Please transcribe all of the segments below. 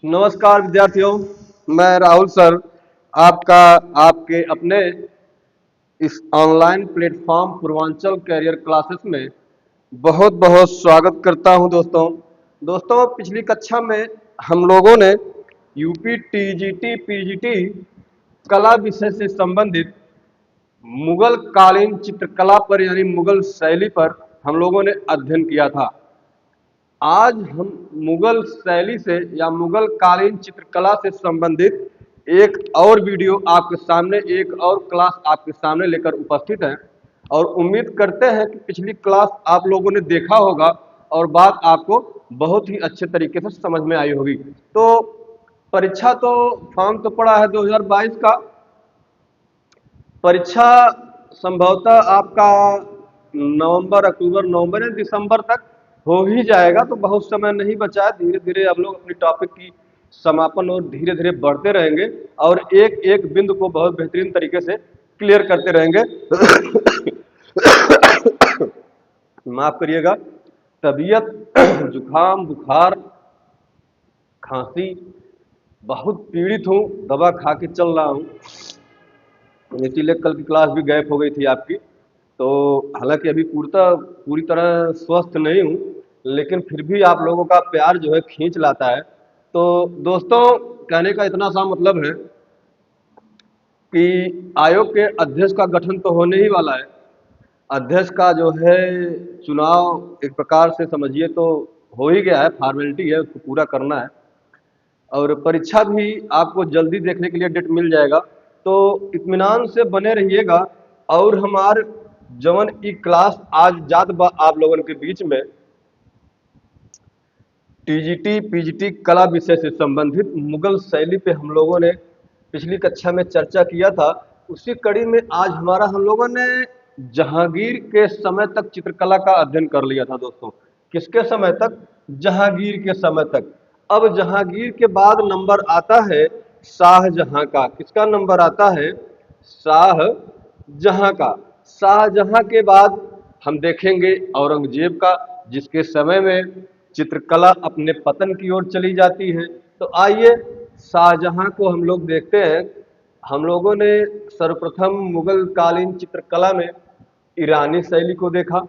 नमस्कार विद्यार्थियों, मैं राहुल सर आपका आपके अपने इस online platform Purvanchal career classes में बहुत बहुत स्वागत करता हूं। दोस्तों पिछली कक्षा में हम लोगों ने यूपी टीजीटी पीजीटी कला विषय से संबंधित मुगल कालीन चित्रकला पर यानी मुगल शैली पर हम लोगों ने अध्ययन किया था। आज हम मुगल शैली से या मुगल कालीन चित्रकला से संबंधित एक और वीडियो आपके सामने, एक और क्लास आपके सामने लेकर उपस्थित हैं और उम्मीद करते हैं कि पिछली क्लास आप लोगों ने देखा होगा और बात आपको बहुत ही अच्छे तरीके से समझ में आई होगी। तो परीक्षा तो फॉर्म तो पड़ा है 2022 का। परीक्षा संभवतः आपका नवंबर या दिसंबर तक हो ही जाएगा, तो बहुत समय नहीं बचा है। धीरे धीरे हम लोग अपनी टॉपिक की समापन और धीरे धीरे बढ़ते रहेंगे और एक एक बिंदु को बहुत बेहतरीन तरीके से क्लियर करते रहेंगे। माफ करिएगा, तबीयत जुकाम बुखार खांसी बहुत पीड़ित हूँ, दवा खा के चल रहा हूँ, इसीलिए कल की क्लास भी गैप हो गई थी आपकी। तो हालांकि अभी पूरी तरह स्वस्थ नहीं हूँ, लेकिन फिर भी आप लोगों का प्यार जो है खींच लाता है। तो दोस्तों कहने का इतना सा मतलब है कि आयोग के अध्यक्ष का गठन तो होने ही वाला है। अध्यक्ष का जो है चुनाव एक प्रकार से समझिए तो हो ही गया है, फॉर्मेलिटी है, उसको पूरा करना है और परीक्षा भी आपको जल्दी देखने के लिए डेट मिल जाएगा। तो इत्मीनान से बने रहिएगा और हमार जवन ई क्लास आज जात बा आप लोगों के बीच में टीजीटी पीजीटी कला विषय से संबंधित मुगल शैली पे हम लोगों ने पिछली कक्षा में चर्चा किया था। उसी कड़ी में आज हम लोगों ने जहांगीर के समय तक चित्रकला का अध्ययन कर लिया था। दोस्तों किसके समय तक? जहांगीर के समय तक। अब जहांगीर के बाद नंबर आता है शाहजहां का। किसका नंबर आता है? शाहजहां का। शाहजहां के बाद हम देखेंगे औरंगजेब का, जिसके समय में चित्रकला अपने पतन की ओर चली जाती है। तो आइए शाहजहां को हम लोग देखते हैं। हम लोगों ने सर्वप्रथम मुगल कालीन चित्रकला में ईरानी शैली को देखा।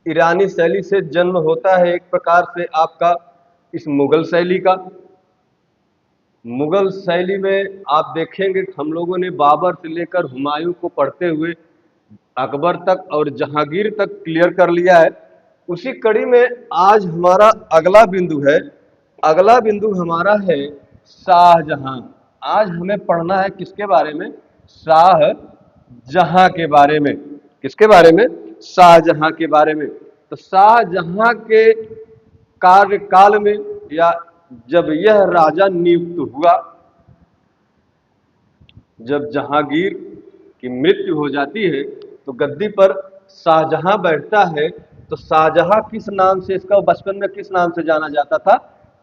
ईरानी शैली से जन्म होता है एक प्रकार से आपका इस मुगल शैली का। मुगल शैली में आप देखेंगे हम लोगों ने बाबर से लेकर हुमायूं को पढ़ते हुए अकबर तक और जहांगीर तक क्लियर कर लिया है। उसी कड़ी में आज हमारा अगला बिंदु है। अगला बिंदु हमारा है शाहजहां। आज हमें पढ़ना है किसके बारे में? शाहजहां के बारे में। किसके बारे में? शाहजहां के बारे में। तो शाहजहां के कार्यकाल में या जब यह राजा नियुक्त हुआ, जब जहांगीर की मृत्यु हो जाती है तो गद्दी पर शाहजहां बैठता है। तो शाहजहां किस नाम से, इसका बचपन में किस नाम से जाना जाता था?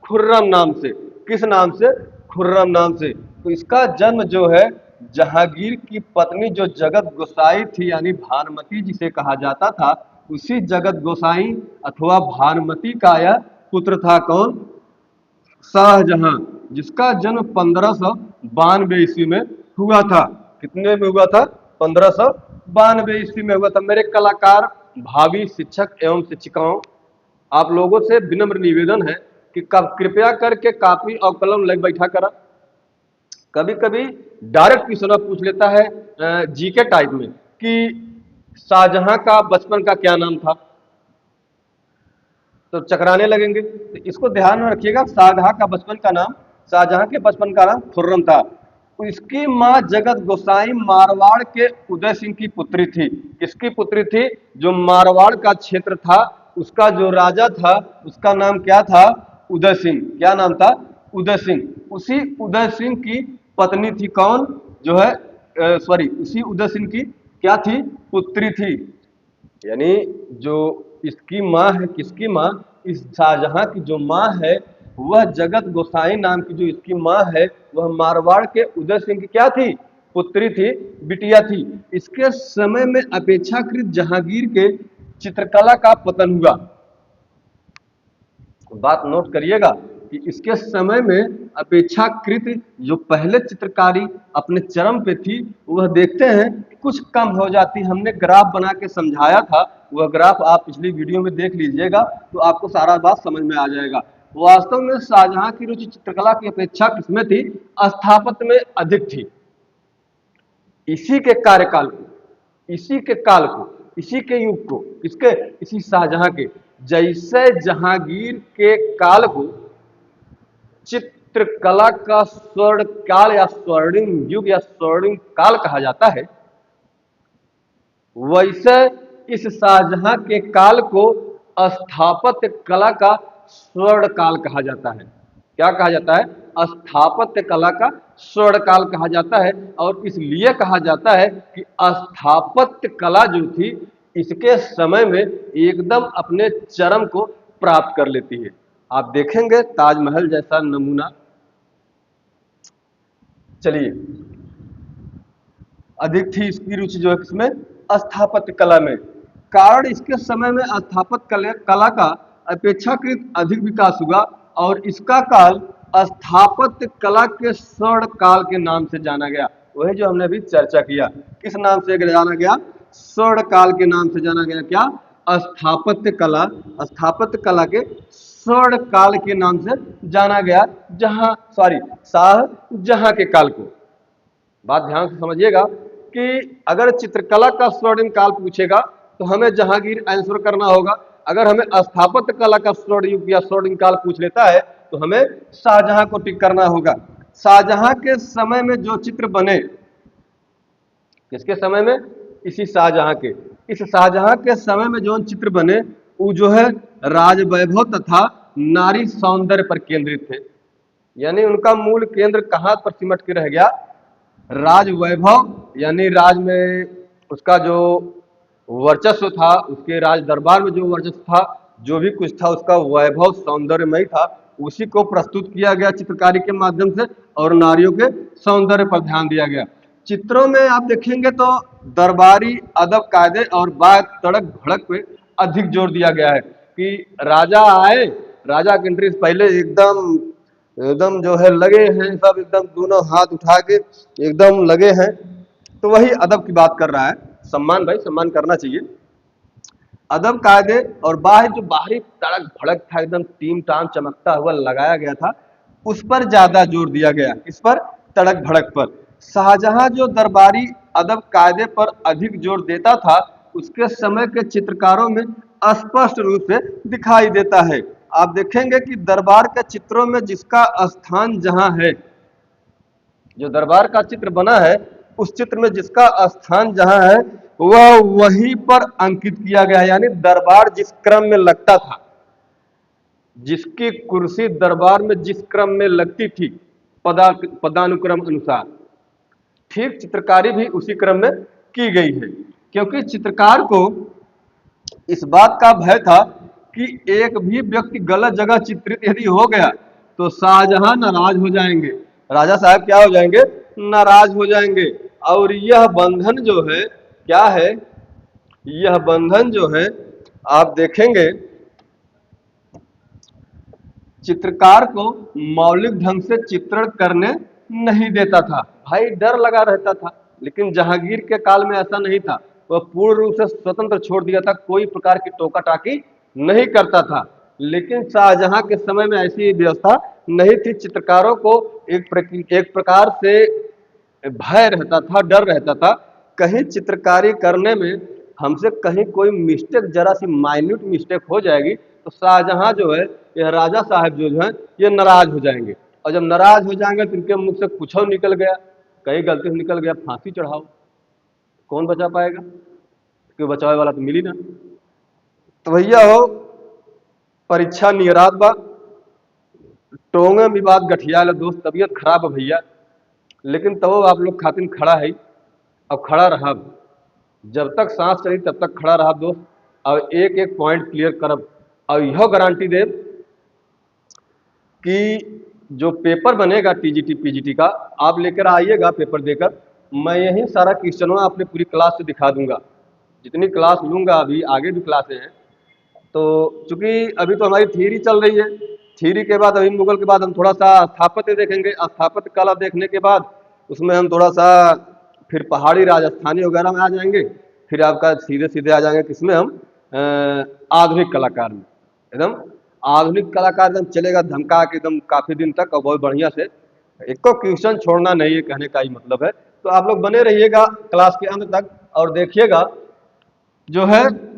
खुर्रम नाम से। किस नाम से? खुर्रम नाम से। तो इसका जन्म जो है जहांगीर की पत्नी जो जगत गोसाई थी यानी भानुमति जिसे कहा जाता था, उसी जगत गोसाई अथवा भानुमति का यह पुत्र था। कौन? शाहजहां, जिसका जन्म 1592 ईस्वी में हुआ था। कितने में हुआ था? 1592 ईस्वी में हुआ था। मेरे कलाकार भावी शिक्षक एवं शिक्षिकाओं, आप लोगों से विनम्र निवेदन है कि कृपया करके कॉपी और कलम ले बैठा करा। कभी कभी डायरेक्ट क्वेश्चन पूछ लेता है जीके टाइप में कि शाहजहां का बचपन का क्या नाम था, तो चकराने लगेंगे। तो इसको ध्यान में रखिएगा। शाहजहां के बचपन का नाम खुर्रम था। तो इसकी मां जगत गोसाई मारवाड़ के उदय सिंह की पुत्री थी। किसकी पुत्री थी? जो मारवाड़ का क्षेत्र था उसका जो राजा था उसका नाम क्या था? उदय सिंह। क्या नाम था? उदय सिंह। उसी उदय सिंह की पत्नी थी कौन? जो है सॉरी, उसी उदय सिंह की क्या थी? पुत्री थी। यानी जो इसकी माँ है, किसकी माँ? इस शाहजहां की जो माँ है वह जगत गोसाई नाम की जो इसकी माँ है वह मारवाड़ के उदय सिंह की क्या थी? पुत्री थी, बिटिया थी। इसके समय में अपेक्षाकृत जहांगीर के चित्रकला का पतन हुआ। बात नोट करिएगा, कि इसके समय में अपेक्षाकृत जो पहले चित्रकारी अपने चरम पे थी, वह देखते हैं कुछ कम हो जाती। हमने ग्राफ बना के समझाया था, वह ग्राफ आप पिछली वीडियो में देख लीजिएगा तो आपको सारा बात समझ में आ जाएगा। वास्तव में शाहजहां की रुचि चित्रकला की अपेक्षा किसमें थी? स्थापत्य में अधिक थी। इसी के कार्यकाल को, इसी के काल को, इसी के युग को, किसके? इसी शाहजहां के। जैसे जहांगीर के काल को चित्रकला का स्वर्ण काल या स्वर्णिम युग या स्वर्णिम काल कहा जाता है, वैसे इस शाहजहां के काल को स्थापत्य कला का स्वर्ण काल कहा जाता है। क्या कहा जाता है? स्थापत्य कला का स्वर्ण काल कहा जाता है। और इसलिए कहा जाता है कि स्थापत्य कला जो थी इसके समय में एकदम अपने चरम को प्राप्त कर लेती है। आप देखेंगे ताजमहल जैसा नमूना, चलिए, अधिक थी इसकी रुचि जो है किसमें? स्थापत्य कला में। कारण इसके समय में स्थापत्य कला का अपेक्षाकृत अधिक विकास हुआ और इसका काल स्थापत्य कला के स्वर्ण काल के नाम से जाना गया। वही जो हमने अभी चर्चा किया, किस नाम से जाना गया? स्वर्ण काल के नाम से जाना गया। क्या? स्थापत्य कला, स्थापत्य कला के स्वर्ण काल के नाम से जाना गया। शाहजहां के काल को। बात ध्यान से समझिएगा कि अगर चित्रकला का स्वर्णिम काल पूछेगा तो हमें जहांगीर आंसर करना होगा। अगर हमें स्थापत्य कला का स्वर्ण युग या स्वर्णिम काल पूछ लेता है तो हमें शाहजहां को टिक करना होगा। शाहजहां के समय में जो चित्र बने, किसके समय में? इसी शाहजहां के। इस शाहजहां के समय में जो चित्र बने वो जो है राजवैभव तथा नारी सौंदर्य पर केंद्रित थे। यानी उनका मूल केंद्र कहां पर सिमट के रह गया? राज वैभव, यानी राज में उसका जो वर्चस्व था, उसके राज दरबार में जो वर्चस्व था, जो भी कुछ था उसका वैभव सौंदर्यमय था, उसी को प्रस्तुत किया गया चित्रकारी के माध्यम से और नारियों के सौंदर्य पर ध्यान दिया गया। चित्रों में आप देखेंगे तो दरबारी अदब कायदे और बात तड़क भड़क पे अधिक जोर दिया गया है कि राजा आए, राजा की एंट्री पहले एकदम एकदम जो है लगे हैं, सब एकदम दोनों हाथ उठा के एकदम लगे हैं। तो वही अदब की बात कर रहा है। सम्मान, भाई सम्मान करना चाहिए। अदब कायदे और जो बाहरी तड़क भड़क था, एकदम टीम टाम चमकता हुआ लगाया गया था, उस पर ज्यादा जोर दिया गया। इस पर? तड़क भड़क पर। शाहजहां जो दरबारी अदब कायदे पर अधिक जोर देता था, उसके समय के चित्रकारों में स्पष्ट रूप से दिखाई देता है। आप देखेंगे कि दरबार के चित्रों में जिसका स्थान जहां है, जो दरबार का चित्र बना है उस चित्र में जिसका स्थान जहां है वह वहीं पर अंकित किया गया है। यानी दरबार जिस क्रम में लगता था, जिसकी कुर्सी दरबार में जिस क्रम में लगती थी पदानुक्रम अनुसार, ठीक चित्रकारी भी उसी क्रम में की गई है। क्योंकि चित्रकार को इस बात का भय था कि एक भी व्यक्ति गलत जगह चित्रित यदि हो गया तो शाहजहां नाराज हो जाएंगे, राजा साहब क्या हो जाएंगे? नाराज हो जाएंगे। और यह बंधन जो है क्या है? यह बंधन जो है आप देखेंगे चित्रकार को मौलिक ढंग से चित्रण करने नहीं देता था। भाई डर लगा रहता था। लेकिन जहांगीर के काल में ऐसा नहीं था, वह पूर्ण रूप से स्वतंत्र छोड़ दिया था, कोई प्रकार की टोका टाकी नहीं करता था। लेकिन शाहजहां के समय में ऐसी व्यवस्था नहीं थी। चित्रकारों को एक प्रकार से भय रहता था, डर रहता था, कहीं चित्रकारी करने में हमसे कहीं कोई मिस्टेक, जरा सी माइन्यूट मिस्टेक हो जाएगी तो शाहजहां जो है, यह राजा साहब जो है, ये नाराज हो जाएंगे। और जब नाराज हो जाएंगे तो इनके मुख से कुछ निकल गया, कहीं गलती से निकल गया, फांसी चढ़ाओ, कौन बचा पाएगा? क्यों बचावे वाला तो मिली ना। तो भैया हो, परीक्षा नियरात बा, टोंगे में बात गठिया ले दोस्त, तबीयत खराब है भैया, लेकिन तब आप लोग खातिन खड़ा है। अब खड़ा रहा, जब तक सांस चली तब तक खड़ा रहा दोस्त, और एक एक पॉइंट क्लियर करब। और यह गारंटी दे कि जो पेपर बनेगा टीजीटी पीजीटी का, आप लेकर आइएगा पेपर देकर, मैं यही सारा क्वेश्चनों अपने पूरी क्लास से दिखा दूंगा। जितनी क्लास लूंगा, अभी आगे भी क्लासें हैं, तो चूंकि अभी तो हमारी थियरी चल रही है, थ्योरी के बाद, अभी मुगल के बाद हम थोड़ा सा स्थापत्य देखेंगे। स्थापत्य कला देखने के बाद उसमें हम थोड़ा सा फिर पहाड़ी राजस्थानी वगैरह में आ जाएंगे। फिर आपका सीधे सीधे आ जाएंगे किसमें हम, आधुनिक कलाकार में। एकदम आधुनिक कलाकार एकदम चलेगा धमका के एकदम काफी दिन तक और बहुत बढ़िया से। एक को क्वेश्चन छोड़ना नहीं है, कहने का ही मतलब है। तो आप लोग बने रहिएगा क्लास के अंत तक और देखिएगा जो है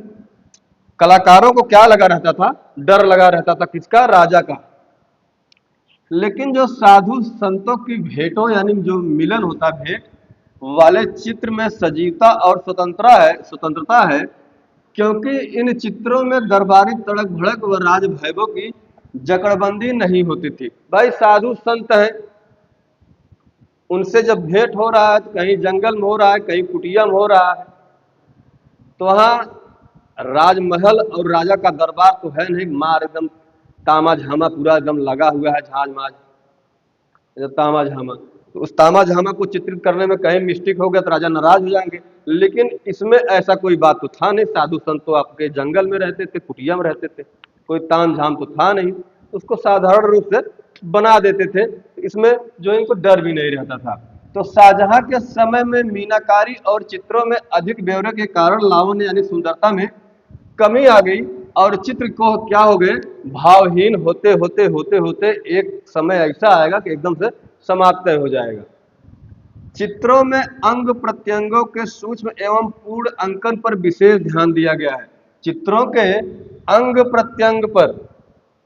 कलाकारों को क्या लगा रहता था, डर लगा रहता था किसका, राजा का। लेकिन जो साधु संतों की भेंटों यानी जो मिलन होता है भेंट वाले चित्र में सजीवता और स्वतंत्रता है, क्योंकि इन चित्रों में दरबारी तड़क भड़क व राज भैभव की जकड़बंदी नहीं होती थी। भाई साधु संत है, उनसे जब भेंट हो रहा है तो कहीं जंगल में हो रहा है, कहीं कुटिया में हो रहा है, तो वहाँ राजमहल और राजा का दरबार तो है नहीं, मार एकदम तामा झामा पूरा एकदम लगा हुआ है, झाज माज तामा झामा। तो उस तामा झामा को चित्रित करने में कहीं मिस्टेक हो गया तो राजा नाराज हो जाएंगे। लेकिन इसमें ऐसा कोई बात तो था नहीं, साधु संत तो आपके जंगल में रहते थे, कुटिया में रहते थे, कोई ताम झाम तो था नहीं, उसको साधारण रूप से बना देते थे। इसमें जो इनको डर भी नहीं रहता था। तो शाहजहां के समय में मीनाकारी और चित्रों में अधिक ब्यौरे के कारण लावण्य यानी सुंदरता में कमी आ गई और चित्र को क्या हो गए, भावहीन होते होते होते होते एक समय ऐसा आएगा कि एकदम से समाप्त हो जाएगा। चित्रों में अंग प्रत्यंगों के सूक्ष्म एवं पूर्ण अंकन पर विशेष ध्यान दिया गया है। चित्रों के अंग प्रत्यंग पर,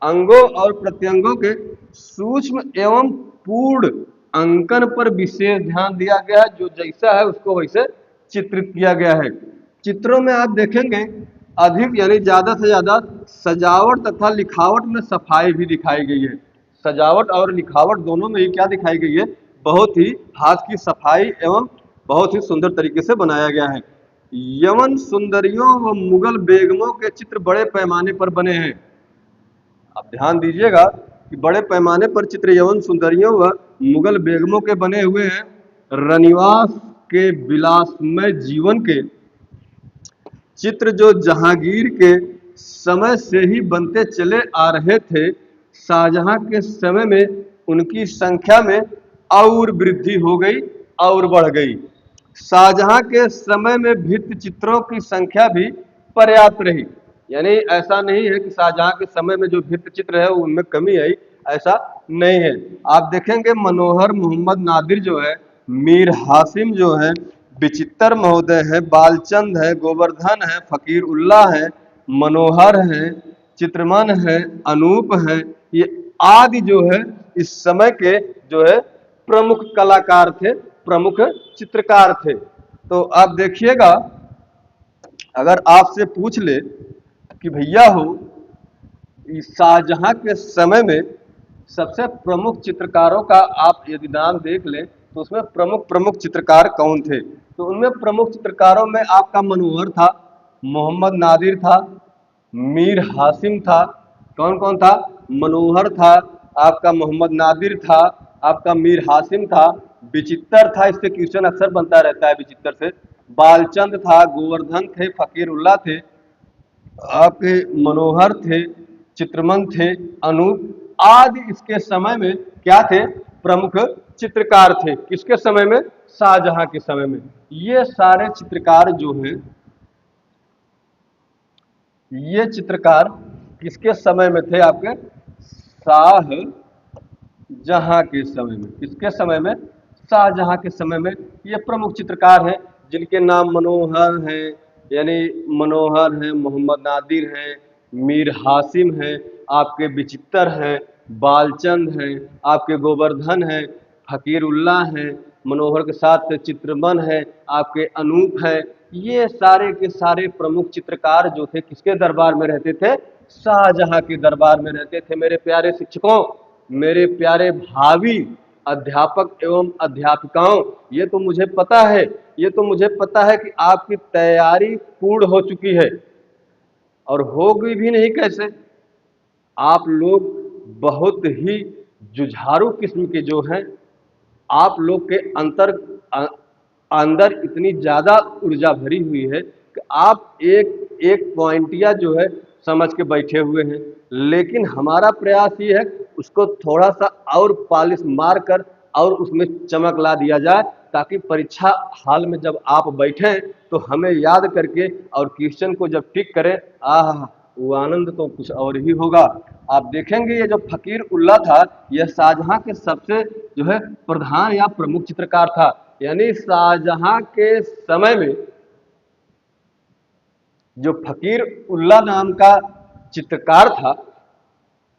अंगों और प्रत्यंगों के सूक्ष्म एवं पूर्ण अंकन पर विशेष ध्यान दिया गया है। जो जैसा है उसको वैसे चित्रित किया गया है। चित्रों में आप देखेंगे अधिक यानी ज्यादा से ज्यादा सजावट तथा लिखावट में सफाई भी दिखाई गई है। सजावट और लिखावट दोनों में ही क्या दिखाई गई है, बहुत ही हाथ की सफाई एवं बहुत ही सुंदर तरीके से बनाया गया है। यमन सुंदरियों व मुगल बेगमों के चित्र बड़े पैमाने पर बने हैं। आप ध्यान दीजिएगा कि बड़े पैमाने पर चित्र यवन सुंदरियों व मुगल बेगमों के बने हुए हैं। रनिवास के विलासमय जीवन के चित्र जो जहांगीर के समय से ही बनते चले आ रहे थे, शाहजहां के समय में उनकी संख्या में और वृद्धि हो गई और बढ़ गई। शाहजहां के समय में भित्ति चित्रों की संख्या भी पर्याप्त रही। यानी ऐसा नहीं है कि शाहजहां के समय में जो भित्ति चित्र है उनमें कमी आई, ऐसा नहीं है। आप देखेंगे मनोहर मोहम्मद नादिर जो है, मीर हासिम जो है, विचित्र महोदय है, बालचंद है, गोवर्धन है, फकीर उल्लाह है, मनोहर है, चित्रमन है, अनूप है, ये आदि जो है इस समय के जो है प्रमुख कलाकार थे, प्रमुख चित्रकार थे। तो आप देखिएगा अगर आपसे पूछ ले कि भैया हो शाहजहां के समय में सबसे प्रमुख चित्रकारों का आप यदि नाम देख लें तो उसमें प्रमुख प्रमुख चित्रकार कौन थे, तो उनमें प्रमुख चित्रकारों में आपका मनोहर था, मोहम्मद नादिर था, मीर हासिम था। कौन कौन था, मनोहर था, आपका मोहम्मद नादिर था, आपका मीर हासिम था, विचित्र था, इससे क्वेश्चन अक्सर बनता रहता है विचित्र से, बालचंद था, गोवर्धन थे, फकीर उल्लाह थे, आपके मनोहर थे, चित्रमन थे, अनूप आदि इसके समय में क्या थे, प्रमुख चित्रकार थे। किसके समय में, शाहजहां के समय में। ये सारे चित्रकार जो हैं, ये चित्रकार किसके समय में थे, आपके शाहजहां के समय में। किसके समय में, शाहजहां के समय में। ये प्रमुख चित्रकार हैं जिनके नाम मनोहर हैं, यानी मनोहर हैं, मोहम्मद नादिर हैं, मीर हासिम हैं, आपके विचित्र हैं, बालचंद हैं, आपके गोवर्धन हैं, फकीर उल्लाह हैं, मनोहर के साथ चित्रमन है, आपके अनूप हैं। ये सारे के सारे प्रमुख चित्रकार जो थे किसके दरबार में रहते थे, शाहजहां के दरबार में रहते थे। मेरे प्यारे शिक्षकों, मेरे प्यारे भावी अध्यापक एवं अध्यापिकाओं, ये तो मुझे पता है, ये तो मुझे पता है कि आपकी तैयारी पूर्ण हो चुकी है और होगी भी नहीं कैसे। आप लोग बहुत ही जुझारू किस्म के जो हैं, आप लोग के अंदर इतनी ज़्यादा ऊर्जा भरी हुई है कि आप एक एक पॉइंटिया जो है समझ के बैठे हुए हैं, लेकिन हमारा प्रयास ये है उसको थोड़ा सा और पॉलिश मार कर और उसमें चमक ला दिया जाए, ताकि परीक्षा हाल में जब आप बैठें तो हमें याद करके और क्वेश्चन को जब टिक करें, आह वो आनंद तो कुछ और ही होगा। आप देखेंगे ये जो फकीर उल्ला था, यह शाहजहां के सबसे जो है प्रधान या प्रमुख चित्रकार था। यानी शाहजहां के समय में जो फकीर उल्ला नाम का चित्रकार था,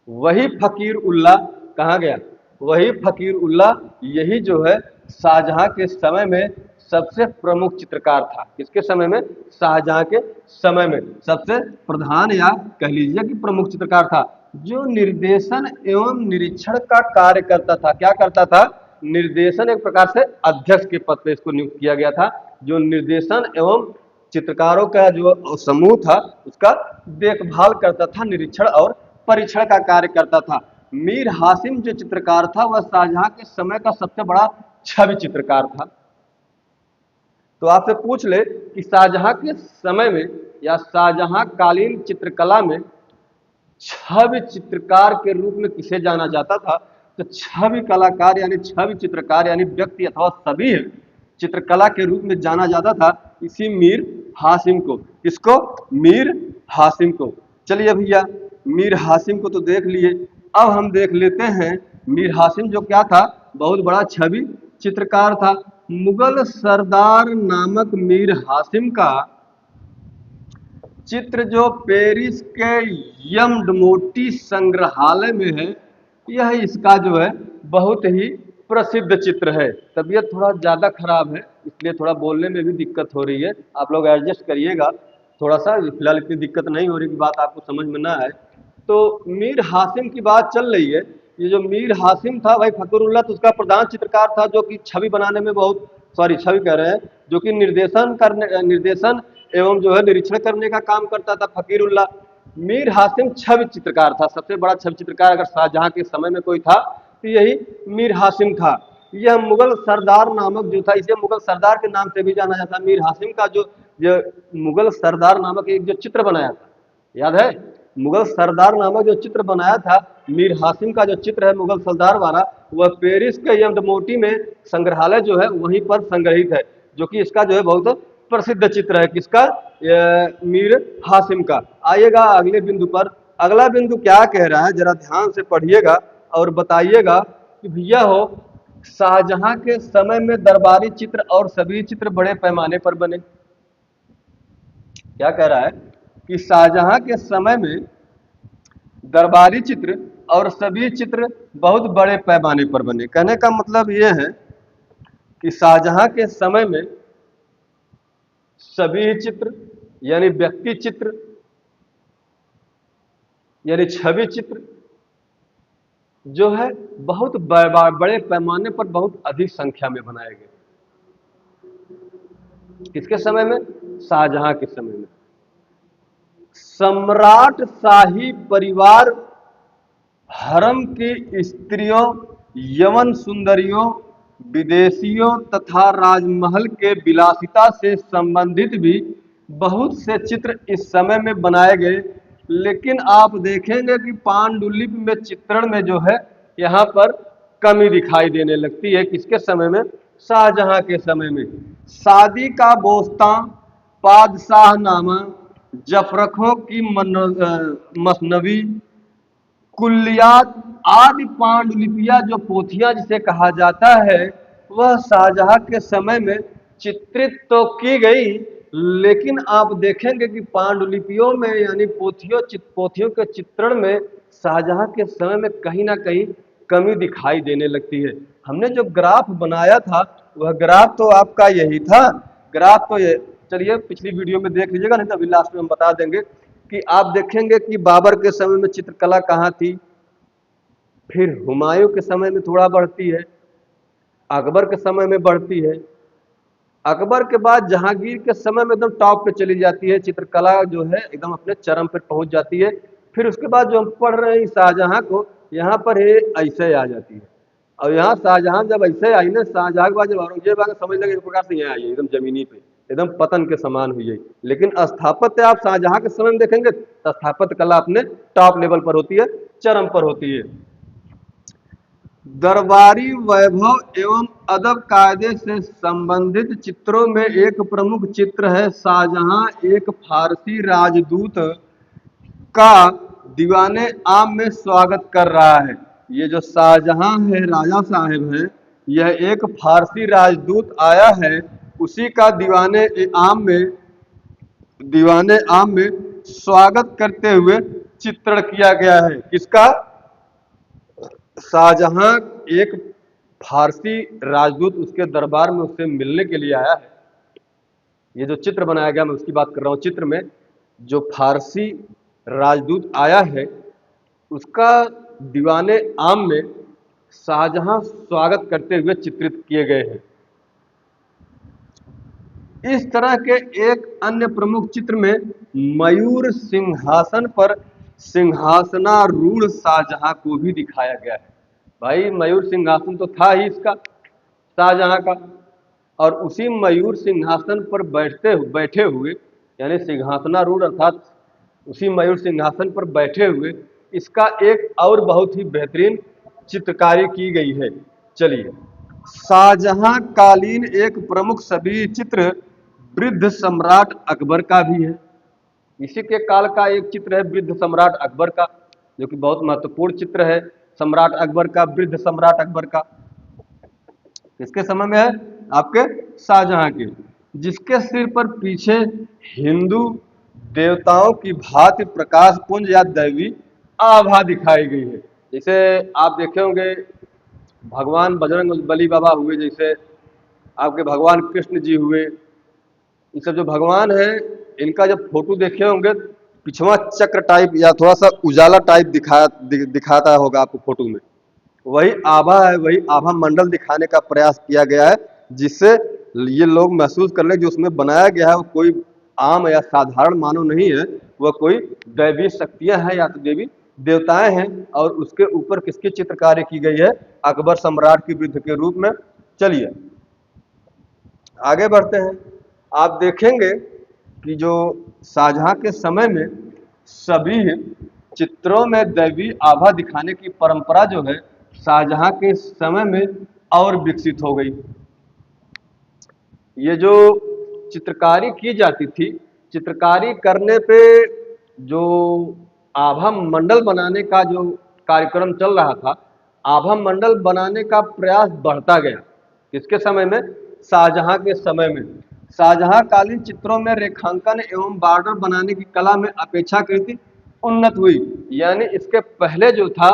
वही फकीर उल्ला कहाँ गया, वही फकीर उल्ला यही जो है शाहजहां के समय में सबसे प्रमुख चित्रकार था। किसके समय में? शाहजहां के समय में सबसे प्रधान या कह लीजिए कि प्रमुख चित्रकार था, जो निर्देशन एवं निरीक्षण का कार्य करता था। क्या करता था? निर्देशन, एक प्रकार से अध्यक्ष के पद पे इसको नियुक्त किया गया था, जो निर्देशन एवं चित्रकारों का जो समूह था उसका देखभाल करता था, निरीक्षण और परीक्षण का कार्य करता था। मीर हासिम जो चित्रकार था वह शाहजहां के समय का सबसे बड़ा छवि चित्रकार था। तो आपसे पूछ ले कि शाहजहां के समय में या शाहजहां कालीन चित्रकला में छवि चित्रकार के रूप में किसे जाना जाता था, तो छवि कलाकार यानी छवि चित्रकार यानी व्यक्ति अथवा सभी चित्रकला के रूप में जाना जाता था इसी मीर हासिम को। किसको? मीर हासिम को। चलिए भैया, मीर हासिम को तो देख लिए, अब हम देख लेते हैं मीर हासिम जो क्या था, बहुत बड़ा छवि चित्रकार था। मुगल सरदार नामक मीर हासिम का चित्र जो पेरिस के यमडमोटी संग्रहालय में है, यह इसका जो है बहुत ही प्रसिद्ध चित्र है। तबीयत थोड़ा ज़्यादा खराब है, इसलिए थोड़ा बोलने में भी दिक्कत हो रही है, आप लोग एडजस्ट करिएगा थोड़ा सा। फिलहाल इतनी दिक्कत नहीं हो रही कि बात आपको समझ में ना आए। तो मीर हासिम की बात चल रही है। ये जो मीर हासिम था भाई फखरुल्लाह, तो उसका प्रधान चित्रकार था, जो कि छवि बनाने में बहुत, सॉरी छवि कह रहे हैं, जो कि निर्देशन एवं जो है निरीक्षण करने का काम करता था फकीरुल्लाह। मीर हासिम छवि चित्रकार था, सबसे बड़ा छवि चित्रकार अगर शाहजहां के समय में कोई था तो यही मीर हासिम था। यह मुगल सरदार नामक जो था, इसे मुगल सरदार के नाम से भी जाना जाता। मीर हासिम का जो मुगल सरदार नामक एक जो चित्र बनाया था, याद है? मुगल सरदार नामक जो चित्र बनाया था, मीर हासिम का जो चित्र है मुगल सरदार वाला, वह पेरिस के यमडमोटी में संग्रहालय जो है वहीं पर संग्रहित है, जो कि इसका जो है बहुत प्रसिद्ध चित्र है। किसका? मीर हासिम का। आइएगा अगले बिंदु पर। अगला बिंदु क्या कह रहा है, जरा ध्यान से पढ़िएगा और बताइएगा कि भैया हो, शाहजहां के समय में दरबारी चित्र और सभी चित्र बड़े पैमाने पर बने। क्या कह रहा है कि शाहजहां के समय में दरबारी चित्र और सभी चित्र बहुत बड़े पैमाने पर बने। कहने का मतलब यह है कि शाहजहां के समय में सभी चित्र यानी व्यक्ति चित्र यानी छवि चित्र जो है बहुत बड़े पैमाने पर बहुत अधिक संख्या में बनाए गए। किसके समय में? शाहजहां के समय में। सम्राट शाही परिवार हरम की स्त्रियों, यवन सुंदरियों, विदेशियों तथा राजमहल के विलासिता से संबंधित भी बहुत से चित्र इस समय में बनाए गए। लेकिन आप देखेंगे कि पांडुलिपि में चित्रण में जो है यहाँ पर कमी दिखाई देने लगती है। किसके समय में? शाहजहां के समय में। शादी का बोस्तां, पादशाहनामा, जफरखों की मसनवी, कुल्लियात आदि पांडुलिपियां जो पोथियां जिसे कहा जाता है, वह शाहजहां के समय में चित्रित तो की गई, लेकिन आप देखेंगे कि पांडुलिपियों में यानी पोथियों के चित्रण में शाहजहां के समय में कहीं ना कहीं कमी दिखाई देने लगती है। हमने जो ग्राफ बनाया था वह ग्राफ तो आपका यही था। ग्राफ तो ये, चलिए पिछली वीडियो में देख लीजिएगा, नहीं तो अभी लास्ट में हम बता देंगे कि आप देखेंगे कि बाबर के समय में चित्रकला कहाँ थी, फिर हुमायूं के समय में थोड़ा बढ़ती है, अकबर के समय में बढ़ती है, अकबर के बाद जहांगीर के समय में एकदम टॉप पे चली जाती है, चित्रकला जो है एकदम अपने चरम पर पहुंच जाती है। फिर उसके बाद जो हम पढ़ रहे हैं शाहजहां को, यहाँ पर ये ऐसे आ जाती है। और यहाँ शाहजहां जब ऐसे आई ना, शाहजहां के बाद जब औरंगजेब आ गए, समझ लगे एक प्रकार से यहाँ आई है एकदम जमीनी पे। एकदम पतन के समान हुई है। लेकिन स्थापत्य आप शाहजहां के समय में देखेंगे तो स्थापत्य कला अपने टॉप लेवल पर होती है, चरम पर होती है। दरबारी वैभव एवं अदब कायदे से संबंधित चित्रों में एक प्रमुख चित्र है शाहजहां एक फारसी राजदूत का दीवाने आम में स्वागत कर रहा है। ये जो शाहजहां है, राजा साहब है, यह एक फारसी राजदूत आया है, उसी का दीवाने आम में स्वागत करते हुए चित्रण किया गया है। किसका? शाहजहां एक फारसी राजदूत उसके दरबार में उससे मिलने के लिए आया है। ये जो चित्र बनाया गया, मैं उसकी बात कर रहा हूँ। चित्र में जो फारसी राजदूत आया है उसका दीवाने आम में शाहजहां स्वागत करते हुए चित्रित किए गए हैं। इस तरह के एक अन्य प्रमुख चित्र में मयूर सिंहासन पर सिंहासनारूढ़ शाहजहां को भी दिखाया गया है। भाई मयूर सिंहासन तो था ही इसका, शाहजहां का, और उसी मयूर सिंहासन पर बैठे हुए यानी सिंहासनारूढ़ अर्थात उसी मयूर सिंहासन पर बैठे हुए इसका एक और बहुत ही बेहतरीन चित्रकारी की गई है। चलिए, शाहजहां कालीन एक प्रमुख छवि चित्र वृद्ध सम्राट अकबर का भी है। इसी के काल का एक चित्र है वृद्ध सम्राट अकबर का, जो कि बहुत महत्वपूर्ण चित्र है। सम्राट अकबर का, वृद्ध सम्राट अकबर का किसके समय में है? आपके शाहजहां के, जिसके सिर पर पीछे हिंदू देवताओं की भांति प्रकाश पुंज या दैवी आभा दिखाई गई है। जैसे आप देखे होंगे भगवान बजरंग बली बाबा हुए, जैसे आपके भगवान कृष्ण जी हुए, ये सब जो भगवान है इनका जब फोटो देखे होंगे पिछवा चक्र टाइप या थोड़ा सा उजाला टाइप दिखाता होगा आपको फोटो में, वही आभा है, वही आभा मंडल दिखाने का प्रयास किया गया है, जिससे ये लोग महसूस कर ले जो उसमें बनाया गया है वो कोई आम या साधारण मानव नहीं है, वह कोई दैवीय शक्तियां हैं या तो देवी देवताएं हैं। और उसके ऊपर किसकी चित्रकारी की गई है? अकबर सम्राट के वृद्ध के रूप में। चलिए आगे बढ़ते हैं। आप देखेंगे कि जो शाहजहां के समय में सभी चित्रों में दैवी आभा दिखाने की परंपरा जो है शाहजहां के समय में और विकसित हो गई। ये जो चित्रकारी की जाती थी, चित्रकारी करने पे जो आभा मंडल बनाने का जो कार्यक्रम चल रहा था, आभा मंडल बनाने का प्रयास बढ़ता गया। किसके समय में? शाहजहां के समय में। शाहजहां कालीन चित्रों में रेखांकन एवं बॉर्डर बनाने की कला में अपेक्षाकृत उन्नत हुई। यानी इसके पहले जो था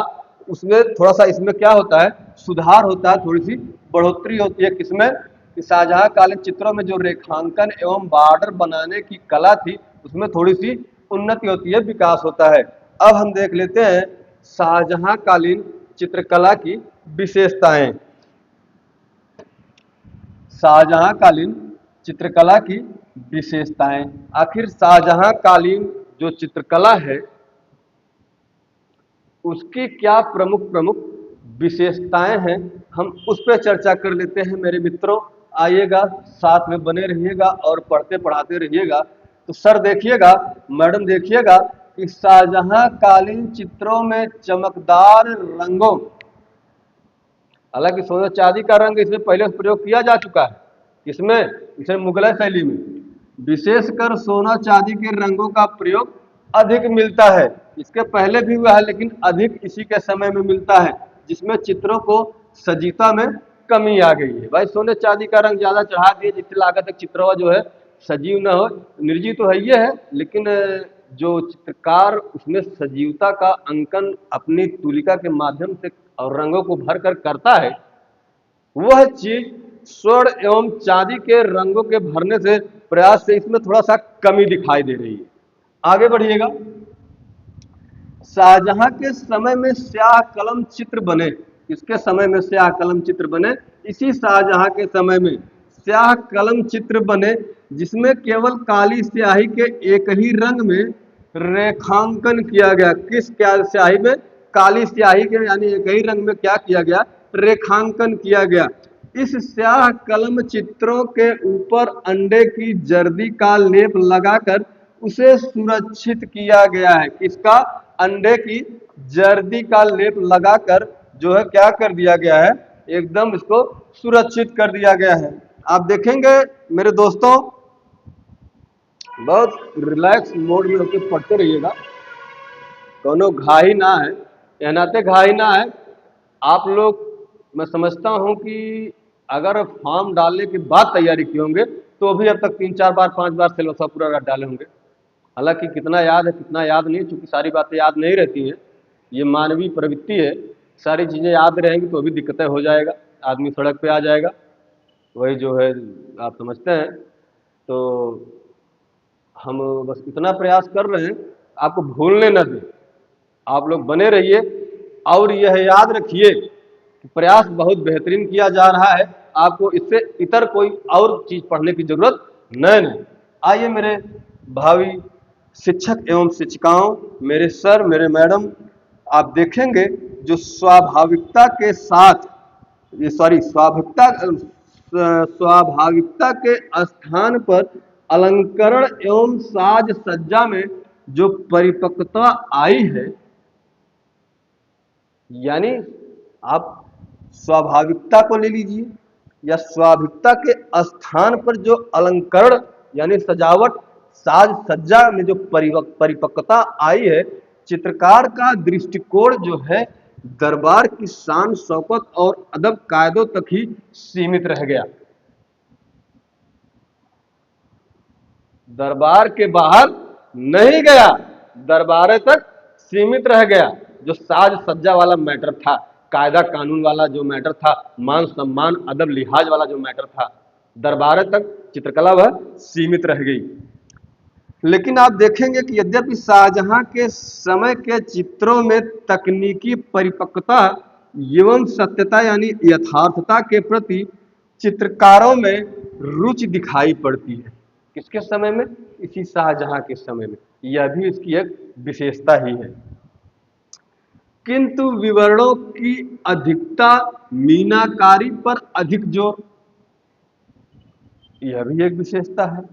उसमें थोड़ा सा इसमें क्या होता है? सुधार होता है, थोड़ी सी बढ़ोतरी होती है। किसमें? कि शाहजहां कालीन चित्रों में जो रेखांकन एवं बॉर्डर बनाने की कला थी उसमें थोड़ी सी उन्नति होती है, विकास होता है। अब हम देख लेते हैं शाहजहां कालीन चित्रकला की विशेषताएं। शाहजहां कालीन चित्रकला की विशेषताएं। आखिर शाहजहां कालीन जो चित्रकला है उसकी क्या प्रमुख प्रमुख विशेषताएं हैं, हम उस पर चर्चा कर लेते हैं मेरे मित्रों। आइएगा, साथ में बने रहिएगा और पढ़ते पढ़ाते रहिएगा। तो सर देखिएगा, मैडम देखिएगा कि शाहजहां कालीन चित्रों में चमकदार रंगों, हालांकि सोना चांदी का रंग इसमें पहले प्रयोग किया जा चुका है। किसमें? इसमें मुगलय शैली में विशेषकर सोना चांदी के रंगों का प्रयोग अधिक मिलता है। इसके पहले भी हुआ है लेकिन अधिक इसी के समय में मिलता है, जिसमें चित्रों को सजीवता में कमी आ गई है। भाई सोने चांदी का रंग ज्यादा चढ़ा दिए जिससे लागत है चित्रवा जो है सजीव न हो, निर्जीव तो है ही है, लेकिन जो चित्रकार उसमें सजीवता का अंकन अपनी तुलिका के माध्यम से और रंगों को भर कर करता है, वह चीज स्वर्ण एवं चांदी के रंगों के भरने से प्रयास से इसमें थोड़ा सा कमी दिखाई दे रही है। आगे बढ़िएगा। शाहजहां के समय में स्याह कलम चित्र बने। किसके समय में स्याह कलम चित्र बने? इसी शाहजहां के समय में स्याह कलम चित्र बने, जिसमें केवल काली स्याही के एक ही रंग में रेखांकन किया गया। किस क्या स्याही में? काली स्याही के यानी एक ही रंग में क्या किया गया? रेखांकन किया गया। इस स्याह कलम चित्रों के ऊपर अंडे की जर्दी का लेप लगाकर उसे सुरक्षित किया गया है। किसका? अंडे की जर्दी का लेप लगाकर जो है क्या कर दिया गया है, एकदम इसको सुरक्षित कर दिया गया है। आप देखेंगे मेरे दोस्तों, बहुत रिलैक्स मोड में होकर पढ़ते रहिएगा, दोनों घाही ना है, यह नाते घाही ना है। आप लोग, मैं समझता हूं कि अगर फॉर्म डालने के बाद तैयारी किए होंगे तो भी अब तक 3-4 बार 5 बार सिलेबस पूरा डाले होंगे। हालांकि कितना याद है कितना याद नहीं, चूंकि सारी बातें याद नहीं रहती हैं, ये मानवीय प्रवृत्ति है। सारी चीज़ें याद रहेंगी तो भी दिक्कतें हो जाएगा, आदमी सड़क पे आ जाएगा, वही जो है आप समझते हैं। तो हम बस इतना प्रयास कर रहे हैं आपको भूलने न दें, आप लोग बने रहिए और यह याद रखिए कि प्रयास बहुत बेहतरीन किया जा रहा है, आपको इससे इतर कोई और चीज पढ़ने की जरूरत नहीं। आइए मेरे भावी शिक्षक एवं शिक्षिकाओं, मेरे सर, मेरे मैडम, आप देखेंगे जो स्वाभाविकता के साथ, ये सॉरी स्वाभाविकता के स्थान पर अलंकरण एवं साज सज्जा में जो परिपक्वता आई है, यानी आप स्वाभाविकता को ले लीजिए या स्वाभाविकता के स्थान पर जो अलंकरण यानी सजावट साज सज्जा में जो परिपक्वता आई है, चित्रकार का दृष्टिकोण जो है दरबार की शान शौकत और अदब कायदों तक ही सीमित रह गया। दरबार के बाहर नहीं गया, दरबार तक सीमित रह गया। जो साज सज्जा वाला मैटर था, कायदा कानून वाला जो मैटर था, मान सम्मान अदब लिहाज वाला जो मैटर था, दरबार तक चित्रकला वह सीमित रह गई। लेकिन आप देखेंगे कि यद्यपि शाहजहां के समय के चित्रों में तकनीकी परिपक्वता एवं सत्यता यानी यथार्थता के प्रति चित्रकारों में रुचि दिखाई पड़ती है। किसके समय में? इसी शाहजहां के समय में। यह भी इसकी एक विशेषता ही है। किंतु विवरणों की अधिकता, मीनाकारी पर अधिक जोर, यह भी एक विशेषता है।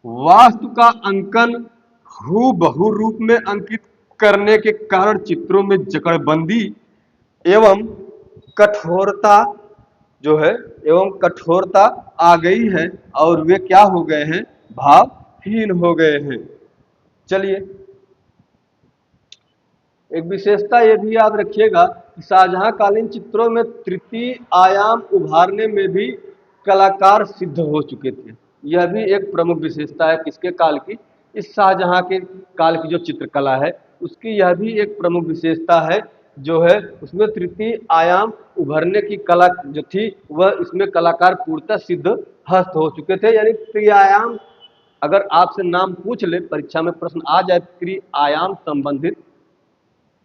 वास्तु का अंकन हूबहू रूप में अंकित करने के कारण चित्रों में जकड़बंदी एवं कठोरता जो है कठोरता आ गई है और वे क्या हो गए हैं? भावहीन हो गए हैं। चलिए, एक विशेषता ये भी याद रखिएगा कि शाहजहां कालीन चित्रों में तृतीय आयाम उभारने में भी कलाकार सिद्ध हो चुके थे। यह भी एक प्रमुख विशेषता है किसके काल की? इस शाहजहां के काल की जो चित्रकला है उसकी यह भी एक प्रमुख विशेषता है, जो है उसमें तृतीय आयाम उभरने की कला जो थी वह इसमें कलाकार पूर्णतः सिद्ध हस्त हो चुके थे। यानी त्रिआयाम, अगर आपसे नाम पूछ ले, परीक्षा में प्रश्न आ जाए त्रिआयाम संबंधित,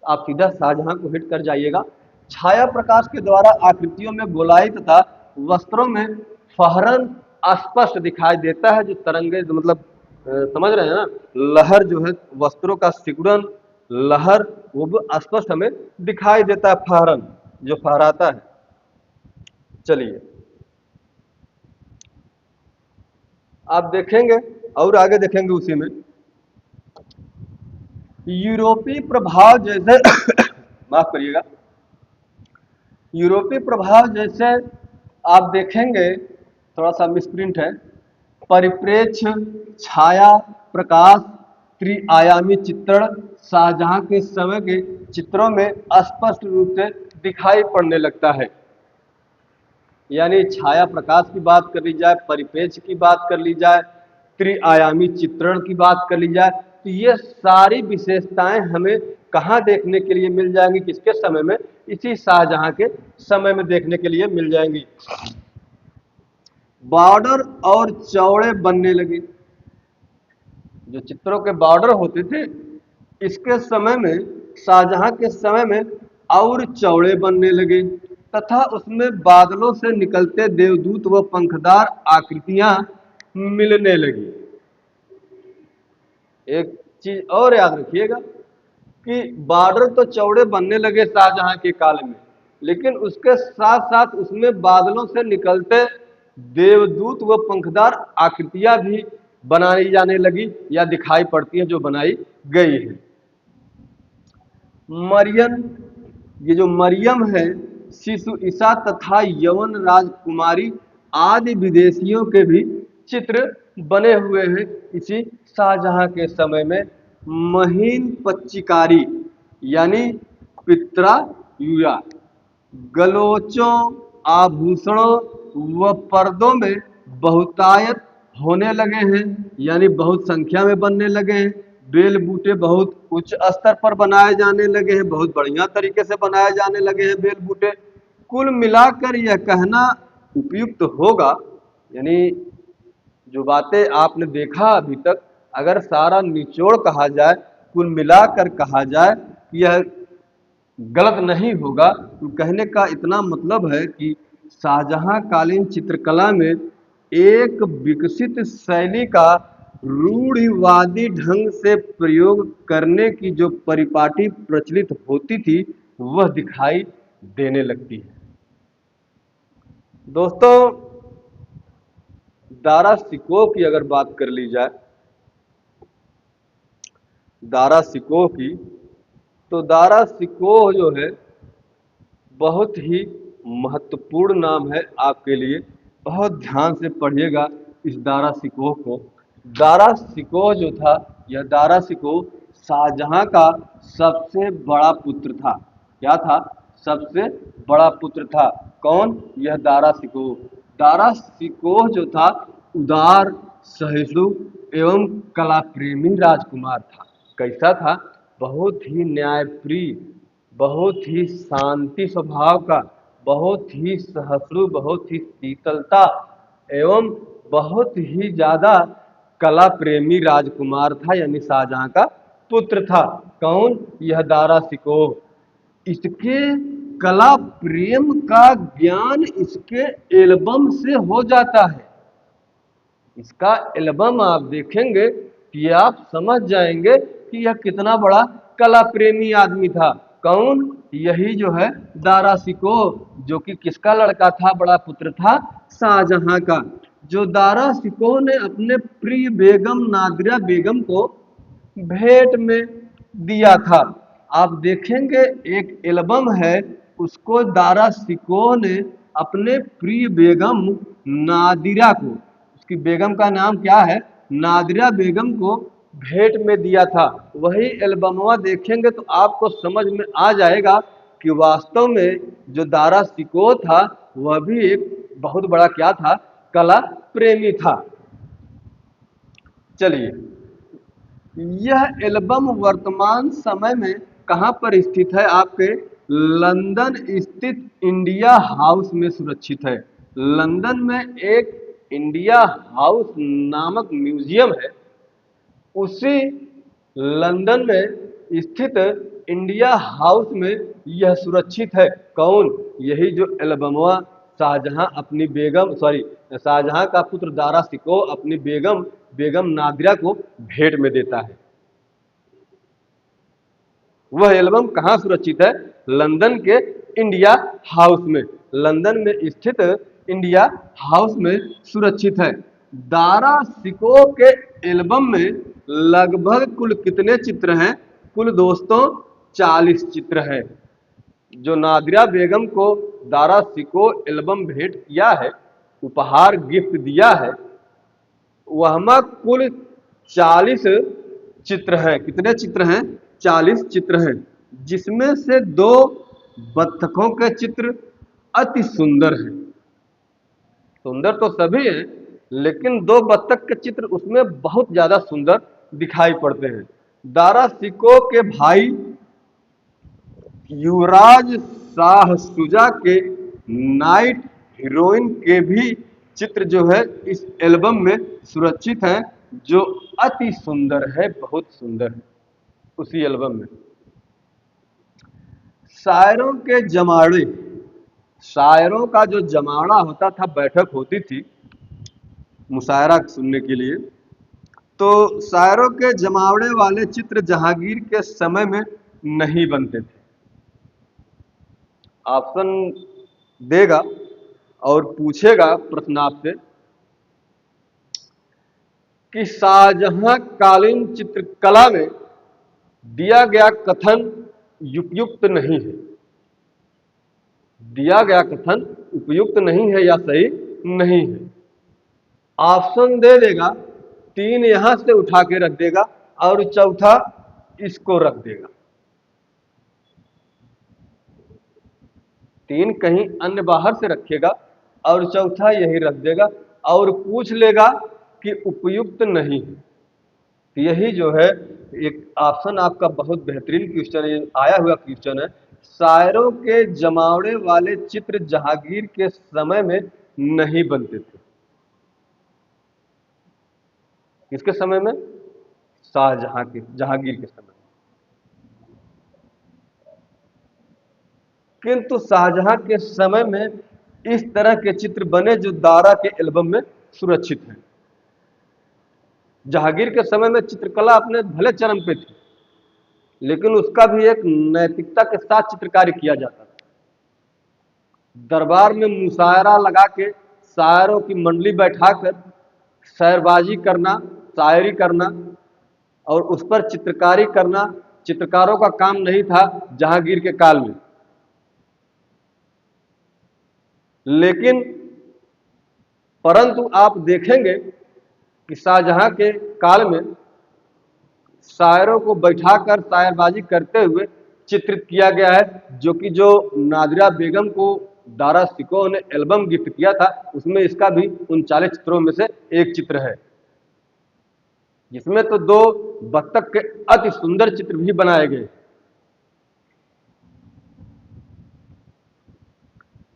आप सीधा शाहजहां को हिट कर जाइएगा। छाया प्रकाश के द्वारा आकृतियों में गोलाई तथा वस्त्रों में फहरन स्पष्ट दिखाई देता है। जो तरंगे मतलब समझ रहे हैं ना, लहर जो है वस्त्रों का सिकुड़न लहर वो भी स्पष्ट हमें दिखाई देता है, फहरन जो फहराता है। चलिए आप देखेंगे और आगे देखेंगे उसी में यूरोपीय प्रभाव जैसे माफ करिएगा, यूरोपीय प्रभाव जैसे आप देखेंगे, थोड़ा सा मिसप्रिंट है, परिप्रेक्ष्य, छाया प्रकाश, त्रिआयामी चित्रण शाहजहां के समय के चित्रों में स्पष्ट रूप से दिखाई पड़ने लगता है। यानी छाया प्रकाश की बात कर ली जाए, परिप्रेक्ष्य की बात कर ली जाए, त्रिआयामी चित्रण की बात कर ली जाए, तो ये सारी विशेषताएं हमें कहाँ देखने के लिए मिल जाएंगी? किसके समय में? इसी शाहजहां के समय में देखने के लिए मिल जाएंगी। बॉर्डर और चौड़े बनने लगे। जो चित्रों के बॉर्डर होते थे इसके समय में, शाहजहां के समय में और चौड़े बनने लगे तथा उसमें बादलों से निकलते देवदूत व पंखदार आकृतियां मिलने लगी। एक चीज और याद रखिएगा कि बॉर्डर तो चौड़े बनने लगे शाहजहां के काल में, लेकिन उसके साथ साथ उसमें बादलों से निकलते देवदूत व पंखदार आकृतियां भी बनाई जाने लगी या दिखाई पड़ती हैं, जो बनाई गई है। मरियम, ये जो मरियम है, शिशु ईसा तथा यवन राजकुमारी आदि विदेशियों के भी चित्र बने हुए हैं इसी शाहजहां के समय में। महीन पच्चीकारी यानी पित्रा युया गलोचों, आभूषणों व पर्दों में बहुतायत होने लगे हैं, यानी बहुत संख्या में बनने लगे हैं। बेल बूटे बहुत उच्च स्तर पर बनाए जाने लगे हैं, बहुत बढ़िया तरीके से बनाए जाने लगे हैं बेल बूटे। कुल मिलाकर यह कहना उपयुक्त होगा, यानी जो बातें आपने देखा अभी तक, अगर सारा निचोड़ कहा जाए, कुल मिलाकर कहा जाए, यह गलत नहीं होगा। तो कहने का इतना मतलब है कि शाहजहां कालीन चित्रकला में एक विकसित शैली का रूढ़िवादी ढंग से प्रयोग करने की जो परिपाटी प्रचलित होती थी, वह दिखाई देने लगती है। दोस्तों, दारा शिकोह की अगर बात कर ली जाए, दारा शिकोह की, तो दारा शिकोह जो है बहुत ही महत्वपूर्ण नाम है आपके लिए। बहुत ध्यान से पढ़िएगा इस दारा शिकोह को। दारा शिकोह जो था, यह दारा शिकोह शाहजहां का सबसे बड़ा पुत्र था। क्या था? सबसे बड़ा पुत्र था। कौन? यह दारा शिकोह। दारा शिकोह जो था उदार, सहिष्णु एवं कला प्रेमी राजकुमार था। कैसा था? बहुत ही न्यायप्रिय, बहुत ही शांति स्वभाव का, बहुत ही सहिष्णु, बहुत ही शीतलता एवं बहुत ही ज्यादा कला प्रेमी राजकुमार था, यानी शाहजहां का पुत्र था। कौन? यह दारा शिकोह। इसके कला प्रेम का ज्ञान इसके एल्बम से हो जाता है। इसका एल्बम आप देखेंगे कि आप समझ जाएंगे कि यह कितना बड़ा कला प्रेमी आदमी था। कौन? यही जो है दारा शिकोह, जो कि किसका लड़का था? बड़ा पुत्र था शाहजहां का। जो दारा शिकोह ने अपने प्रिय बेगम नादिरा बेगम को भेंट में दिया था। आप देखेंगे एक एल्बम है, उसको दारा शिकोह ने अपने प्रिय बेगम नादिरा को, उसकी बेगम का नाम क्या है? नादिरा बेगम को भेंट में दिया था। वही एल्बमवा देखेंगे तो आपको समझ में आ जाएगा कि वास्तव में जो दारा शिकोह था वह भी एक बहुत बड़ा क्या था? कला प्रेमी था। चलिए, यह एल्बम वर्तमान समय में कहाँ पर स्थित है? आपके लंदन स्थित इंडिया हाउस में सुरक्षित है। लंदन में एक इंडिया हाउस नामक म्यूजियम है। उसी लंदन में स्थित इंडिया हाउस में यह सुरक्षित है। कौन? यही जो एल्बमवा शाहजहां अपनी बेगम, शाहजहां का पुत्र दारा शिकोह अपनी बेगम नादिरा को भेंट में देता है। वह एल्बम कहाँ सुरक्षित है? लंदन के इंडिया हाउस में। लंदन में स्थित इंडिया हाउस में सुरक्षित है। दारा शिकोह के एल्बम में लगभग कुल कितने चित्र हैं? कुल दोस्तों 40 चित्र हैं। जो नादिरा बेगम को दारा शिकोह एल्बम भेंट किया है, उपहार गिफ्ट दिया है, वह कुल 40 चित्र हैं। कितने चित्र हैं? 40 चित्र हैं, जिसमें से 2 बत्तखों के चित्र अति सुंदर हैं। सुंदर तो सभी हैं, लेकिन 2 बत्तख के चित्र उसमें बहुत ज्यादा सुंदर दिखाई पड़ते हैं। दारा शिकोह के भाई युवराज शाह शुजा के नाइट हीरोइन के भी चित्र जो है इस एल्बम में सुरक्षित हैं, जो अति सुंदर है, बहुत सुंदर है उसी एल्बम में। शायरों के जमाड़े, शायरों का जो जमाड़ा होता था, बैठक होती थी मुशायरा सुनने के लिए, तो शायरों के जमावड़े वाले चित्र जहांगीर के समय में नहीं बनते थे। ऑप्शन देगा और पूछेगा प्रश्न आपसे कि शाहजहां कालीन चित्रकला में दिया गया कथन उपयुक्त नहीं है। दिया गया कथन उपयुक्त नहीं है या सही नहीं है। ऑप्शन दे देगा, तीन यहां से उठा के रख देगा और चौथा इसको रख देगा। तीन कहीं अन्य बाहर से रखेगा और चौथा यही रख देगा और पूछ लेगा कि उपयुक्त नहीं है। यही जो है एक ऑप्शन आपका बहुत बेहतरीन क्वेश्चन है, आया हुआ क्वेश्चन है। शायरों के जमावड़े वाले चित्र जहांगीर के समय में नहीं बनते थे। किसके समय में? शाहजहां के, जहांगीर के समय। किंतु शाहजहां के समय में इस तरह के चित्र बने जो दारा के एल्बम में सुरक्षित हैं। जहांगीर के समय में चित्रकला अपने भले चरम पे थी, लेकिन उसका भी एक नैतिकता के साथ चित्रकारी किया जाता था। दरबार में मुशायरा लगा के शायरों की मंडली बैठाकर शायरबाजी करना, शायरी करना और उस पर चित्रकारी करना चित्रकारों का काम नहीं था जहांगीर के काल में। लेकिन परंतु आप देखेंगे कि शाहजहां के काल में शायरों को बैठाकर शायरबाजी करते हुए चित्रित किया गया है, जो नादिरा बेगम को दारा शिकोह ने एल्बम गिफ्ट किया था, उसमें इसका भी 39 चित्रों में से एक चित्र है, जिसमें तो दो बत्तख के अति सुंदर चित्र भी बनाए गए।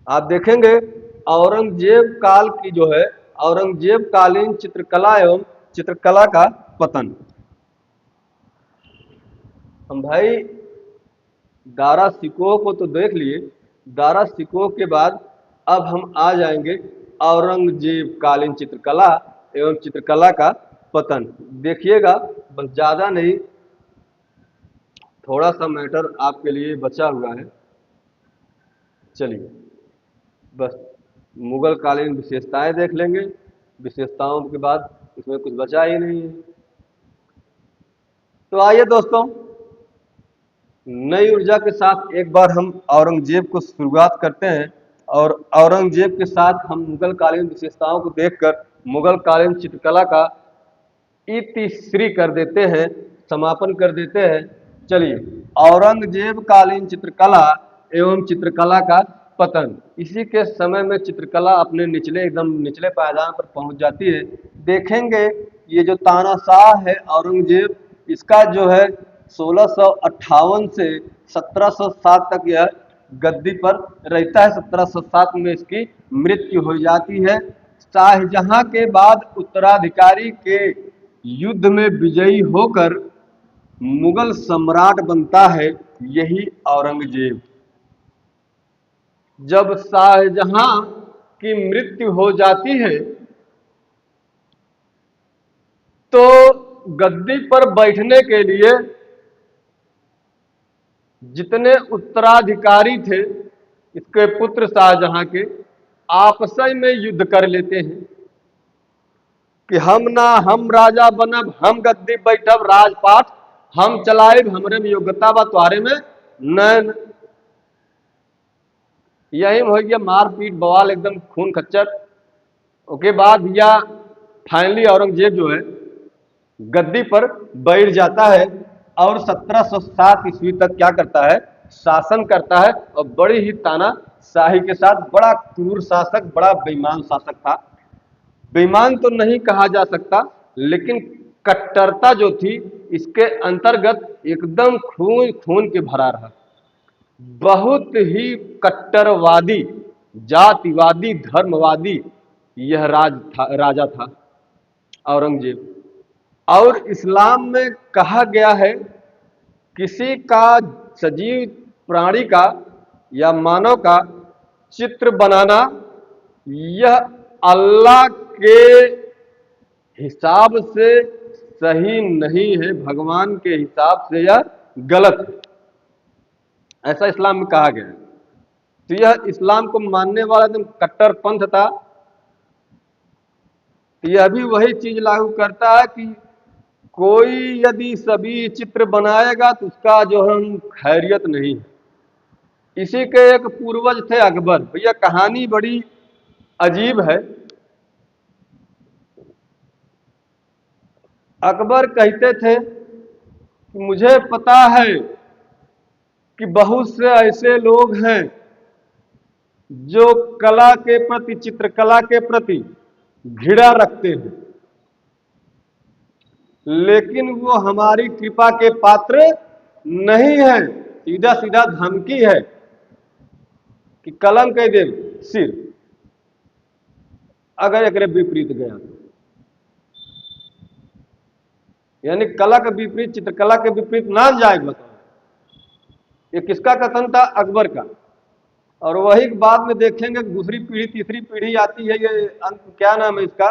आप देखेंगे औरंगजेब काल की जो है औरंगजेब कालीन चित्रकला एवं चित्रकला का पतन। हम भाई दारा शिकोह को तो देख लिए, दारा शिकोह के बाद अब हम आ जाएंगे औरंगजेब कालीन चित्रकला एवं चित्रकला का पतन। देखिएगा, बस ज्यादा नहीं, थोड़ा सा मैटर आपके लिए बचा हुआ है। चलिए बस मुगल कालीन विशेषताएं देख लेंगे, विशेषताओं के बाद इसमें कुछ बचा ही नहीं है। तो आइए दोस्तों, नई ऊर्जा के साथ एक बार हम औरंगजेब को शुरुआत करते हैं और औरंगजेब के साथ हम मुगल कालीन विशेषताओं को देखकर मुगल कालीन चित्रकला का इतिश्री कर देते हैं, समापन कर देते हैं। चलिए, औरंगजेब कालीन चित्रकला एवं चित्रकला का पतन। इसी के समय में चित्रकला अपने एकदम निचले पायदान पर पहुंच जाती है। देखेंगे ये जो तानाशाह है औरंगजेब, इसका जो है 1658 से 1707 तक यह गद्दी पर रहता है। 1707 में इसकी मृत्यु हो जाती है। शाहजहां के बाद उत्तराधिकारी के युद्ध में विजयी होकर मुगल सम्राट बनता है यही औरंगजेब। जब शाहजहां की मृत्यु हो जाती है तो गद्दी पर बैठने के लिए जितने उत्तराधिकारी थे इसके पुत्र शाहजहां के आपस में युद्ध कर लेते हैं कि हम राजा बनब, हम गद्दी बैठब, राजपाट हम चलाएब, हमरे में योग्यता बा, तुम्हारे में नैन। यही हो गया मारपीट बवाल, एकदम खून खच्चर। उसके बाद भैया फाइनली औरंगजेब जो है गद्दी पर बैठ जाता है और 1707 ईस्वी तक क्या करता है? शासन करता है। और बड़ी ही तानाशाही के साथ, बड़ा क्रूर शासक, बड़ा बेईमान शासक था। बेईमान तो नहीं कहा जा सकता, लेकिन कट्टरता जो थी इसके अंतर्गत एकदम खून खून के भरा रहा। बहुत ही कट्टरवादी, जातिवादी, धर्मवादी यह राजा था औरंगजेब। और इस्लाम में कहा गया है किसी का सजीव प्राणी का या मानव का चित्र बनाना यह अल्लाह के हिसाब से सही नहीं है, भगवान के हिसाब से यह गलत है, ऐसा इस्लाम में कहा गया है। तो यह इस्लाम को मानने वाला एकदम कट्टर पंथ था। तो यह भी वही चीज लागू करता है कि कोई यदि सभी चित्र बनाएगा तो उसका जो है खैरियत नहीं है। इसी के एक पूर्वज थे अकबर। भैया कहानी बड़ी अजीब है। अकबर कहते थे कि मुझे पता है कि बहुत से ऐसे लोग हैं जो कला के प्रति, चित्रकला के प्रति घृणा रखते हैं, लेकिन वो हमारी कृपा के पात्र नहीं है। सीधा सीधा धमकी है कि कलम कह दे सिर अगर एक विपरीत गया तो। यानी कला के विपरीत, चित्रकला के विपरीत ना जाए। बताओ ये किसका कथन था? अकबर का। और वही बाद में देखेंगे दूसरी पीढ़ी, तीसरी पीढ़ी आती है, ये क्या नाम है इसका,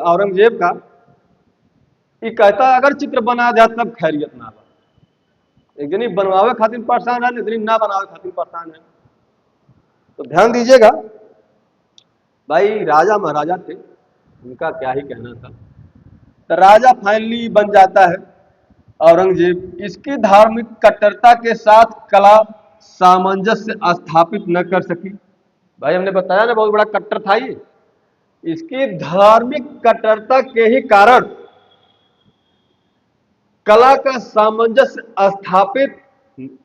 औरंगजेब का। ये कहता है अगर चित्र बना दिया तब खैरियत ना बा। एक जनी बनवावे खातिर परेशान है, इतनी ना बनावे खातिर परेशान है। तो ध्यान दीजिएगा भाई, राजा महाराजा थे, उनका क्या ही कहना था। तो राजा फाइनली बन जाता है औरंगजेब। इसकी धार्मिक कट्टरता के साथ कला सामंजस्य स्थापित न कर सकी। भाई हमने बताया ना बहुत बड़ा कट्टर था ये। इसकी धार्मिक कट्टरता के ही कारण कला का सामंजस्य स्थापित,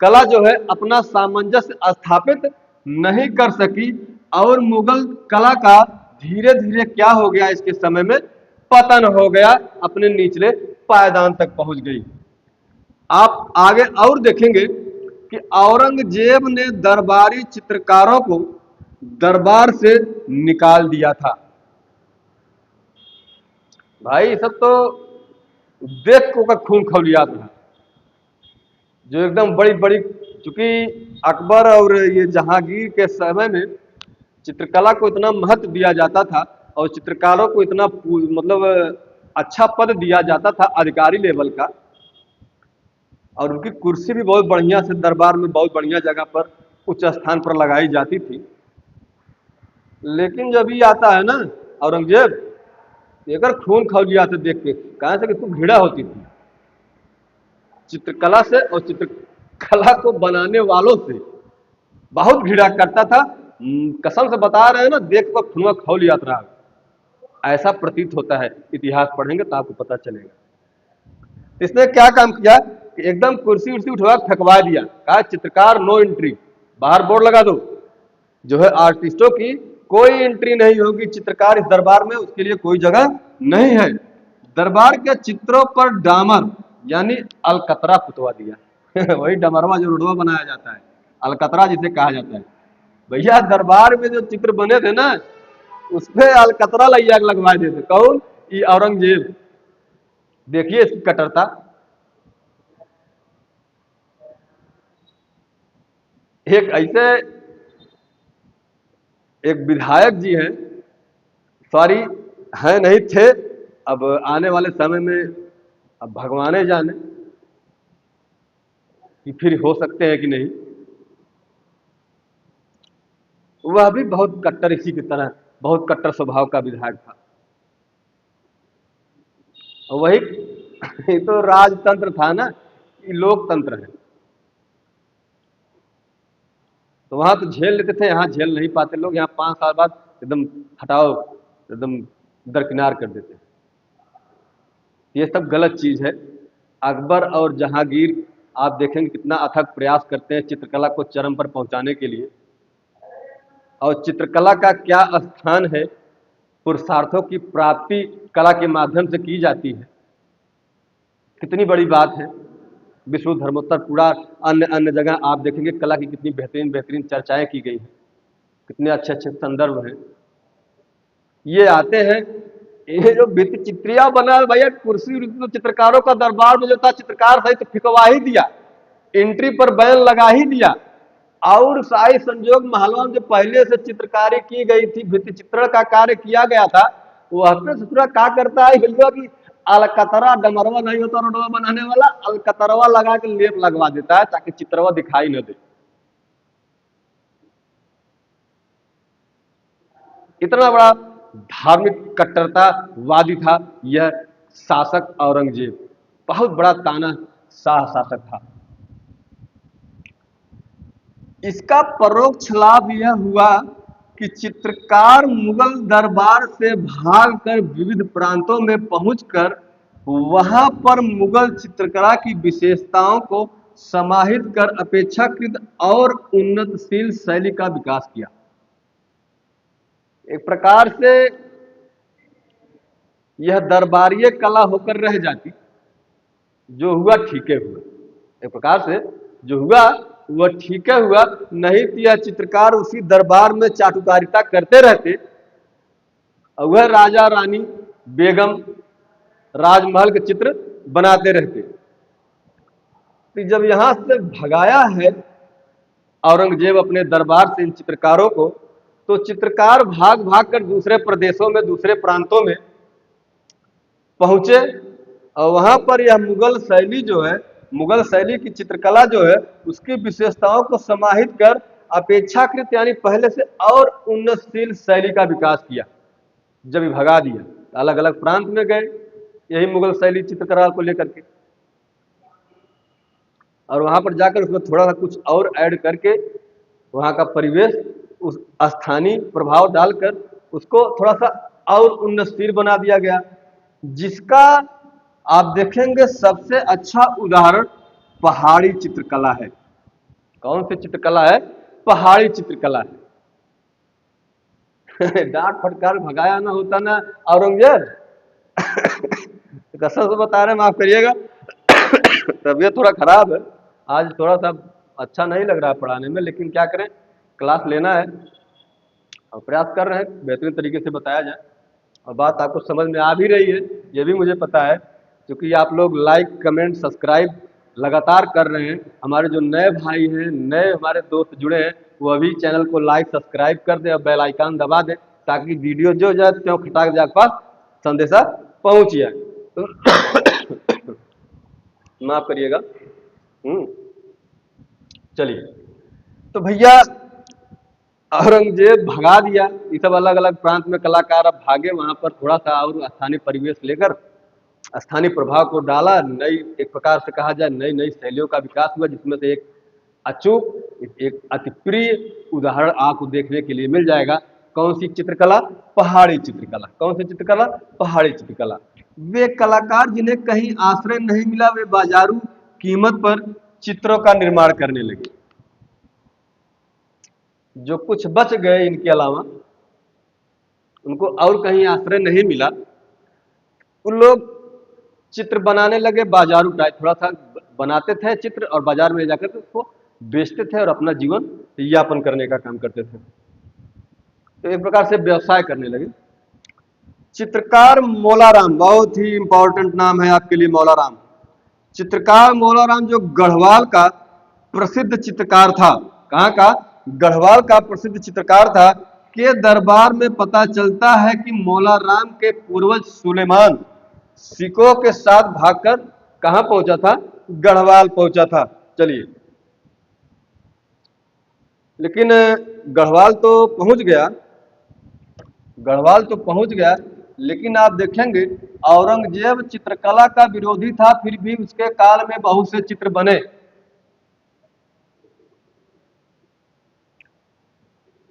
कला जो है अपना सामंजस्य स्थापित नहीं कर सकी। और मुगल कला का धीरे धीरे क्या हो गया, इसके समय में पतन हो गया, अपने निचले पायदान तक पहुंच गई। आप आगे और देखेंगे कि औरंगजेब ने दरबारी चित्रकारों को दरबार से निकाल दिया था। भाई सब तो देख को का खून खौलियात रहा। जो एकदम बड़ी बड़ी, चूंकि अकबर और ये जहांगीर के समय में चित्रकला को इतना महत्व दिया जाता था और चित्रकारों को इतना मतलब अच्छा पद दिया जाता था अधिकारी लेवल का, और उनकी कुर्सी भी बहुत बढ़िया से दरबार में बहुत बढ़िया जगह पर उच्च स्थान पर लगाई जाती थी। लेकिन जब ये आता है ना औरंगजेब, एकर खून खौलियात देख के कहा से कि इसको घृणा होती थी चित्रकला से, और चित्रकला को बनाने वालों से बहुत घृणा करता था। कसम से बता रहे हैं ना, देख कर खून खौलियात रहा। ऐसा प्रतीत होता है, इतिहास पढ़ेंगे तो आपको पता चलेगा। इसने क्या काम किया कि एकदम कुर्सी उर्सी उठवा फेंकवा दिया, कहा चित्रकार नो एंट्री, बाहर बोर्ड लगा दो, जो है आर्टिस्टों की कोई एंट्री नहीं होगी, चित्रकार इस दरबार में, उसके लिए कोई जगह नहीं है। दरबार के चित्रों पर डामर यानी अलकतरा पुतवा दिया वही डमरवा जो रोडवा बनाया जाता है, अलकतरा जिसे कहा जाता है। भैया दरबार में जो चित्र बने थे ना, उसपे अलकतरा लैया लगवा देते। कौन? ये औरंगजेब। देखिए इसकी कट्टरता। एक ऐसे एक विधायक जी हैं, सॉरी है नहीं थे, अब आने वाले समय में अब भगवान जाने कि फिर हो सकते हैं कि नहीं। वह भी बहुत कट्टर, इसी की तरह बहुत कट्टर स्वभाव का विधायक था। वही तो राजतंत्र था ना, ये लोकतंत्र है। तो वहां तो झेल लेते थे, यहाँ झेल नहीं पाते लोग। यहाँ 5 साल बाद एकदम हटाओ, एकदम दरकिनार कर देते हैं। ये सब गलत चीज है। अकबर और जहांगीर आप देखेंगे कितना अथक प्रयास करते हैं चित्रकला को चरम पर पहुंचाने के लिए। और चित्रकला का क्या स्थान है, पुरुषार्थों की प्राप्ति कला के माध्यम से की जाती है। कितनी बड़ी बात है। विश्व धर्मोत्तर पूरा अन्य अन्य जगह आप देखेंगे कला की कितनी बेहतरीन बेहतरीन चर्चाएं की गई हैं, कितने अच्छे अच्छे संदर्भ हैं। ये आते हैं, ये जो भित्ति चित्रिया बना है भैया, कुर्सी तो चित्रकारों का दरबार में जो था, चित्रकार सही तो फिकवा ही दिया, एंट्री पर बैन लगा ही दिया। और शाही संजोग महलों में जो पहले से चित्रकारी की गई थी, भित्ति चित्रण का कार्य किया गया था, वह ससुरा क्या करता है भैया कि अलकतरा, डमरवा नहीं होता रोडवा बनाने वाला, अलकतरवा लगा के लेप लगवा देता है ताकि चित्रवा दिखाई न दे। इतना बड़ा धार्मिक कट्टरतावादी था यह शासक औरंगजेब। बहुत बड़ा तानाशाह शासक था। इसका परोक्ष लाभ यह हुआ कि चित्रकार मुगल दरबार से भागकर विविध प्रांतों में पहुंचकर वहां पर मुगल चित्रकला की विशेषताओं को समाहित कर अपेक्षाकृत और उन्नतशील शैली का विकास किया। एक प्रकार से यह दरबारीय कला होकर रह जाती, जो हुआ ठीक है हुआ। एक प्रकार से जो हुआ वह ठीक है हुआ, नहीं तो यह चित्रकार उसी दरबार में चाटुकारिता करते रहते और वह राजा रानी बेगम राजमहल के चित्र बनाते रहते। तो जब यहां से भगाया है औरंगजेब अपने दरबार से इन चित्रकारों को, तो चित्रकार भाग भाग कर दूसरे प्रदेशों में, दूसरे प्रांतों में पहुंचे और वहां पर यह मुगल शैली जो है, मुगल शैली की चित्रकला जो है, उसकी विशेषताओं को समाहित कर अपेक्षाकृत यानी पहले से और उन्नतशील शैली का विकास किया। जब ये भगा दिया, अलग अलग प्रांत में गए यही मुगल शैली चित्रकला को लेकर के, और वहां पर जाकर उसमें थोड़ा सा कुछ और ऐड करके वहां का परिवेश उस स्थानीय प्रभाव डालकर उसको थोड़ा सा और उन्नतशील बना दिया गया। जिसका आप देखेंगे सबसे अच्छा उदाहरण पहाड़ी चित्रकला है। कौन सी चित्रकला है? पहाड़ी चित्रकला है। डांट फटकार भगाया ना होता ना औरंगजेब। कसम से बता रहे, माफ करिएगा, तबीयत थोड़ा खराब है आज, थोड़ा सा अच्छा नहीं लग रहा है पढ़ाने में, लेकिन क्या करें, क्लास लेना है और प्रयास कर रहे हैं बेहतरीन तरीके से बताया जाए और बात आपको समझ में आ भी रही है, ये भी मुझे पता है, क्योंकि आप लोग लाइक कमेंट सब्सक्राइब लगातार कर रहे हैं। हमारे जो नए भाई हैं, नए हमारे दोस्त जुड़े हैं, वो अभी चैनल को लाइक सब्सक्राइब कर दें और बेल आइकन दबा दें, ताकि वीडियो जो जाए त्यों खटाक जाके पास संदेशा पहुंच जाए। माफ करिएगा। चलिए, तो भैया औरंगजेब भगा दिया, ये सब अलग अलग प्रांत में कलाकार अब भागे, वहां पर थोड़ा सा और स्थानीय परिवेश लेकर स्थानीय प्रभाव को डाला, नई एक प्रकार से कहा जाए नई नई शैलियों का विकास हुआ, जिसमें से एक अचूक, एक अति प्रिय उदाहरण आपको देखने के लिए मिल जाएगा। कौन सी चित्रकला? पहाड़ी चित्रकला। कौन सी चित्रकला? पहाड़ी चित्रकला। वे कलाकार जिन्हें कहीं आश्रय नहीं मिला, वे बाजारू कीमत पर चित्रों का निर्माण करने लगे। जो कुछ बच गए इनके अलावा, उनको और कहीं आश्रय नहीं मिला, उन लोग चित्र बनाने लगे बाजारू टाइप, थोड़ा सा बनाते थे चित्र और बाजार में जाकर के उसको बेचते थे और अपना जीवन यापन करने का काम करते थे। तो एक प्रकार से व्यवसाय करने लगे। चित्रकार मौलाराम, बहुत ही इंपॉर्टेंट नाम है आपके लिए मौलाराम। चित्रकार मौलाराम जो गढ़वाल का प्रसिद्ध चित्रकार था, कहाँ का? गढ़वाल का प्रसिद्ध चित्रकार था, के दरबार में पता चलता है कि मौलाराम के पूर्वज सुलेमान सिखों के साथ भागकर कहां पहुंचा था? गढ़वाल पहुंचा था। चलिए, लेकिन गढ़वाल तो पहुंच गया, गढ़वाल तो पहुंच गया, लेकिन आप देखेंगे औरंगजेब चित्रकला का विरोधी था, फिर भी उसके काल में बहुत से चित्र बने।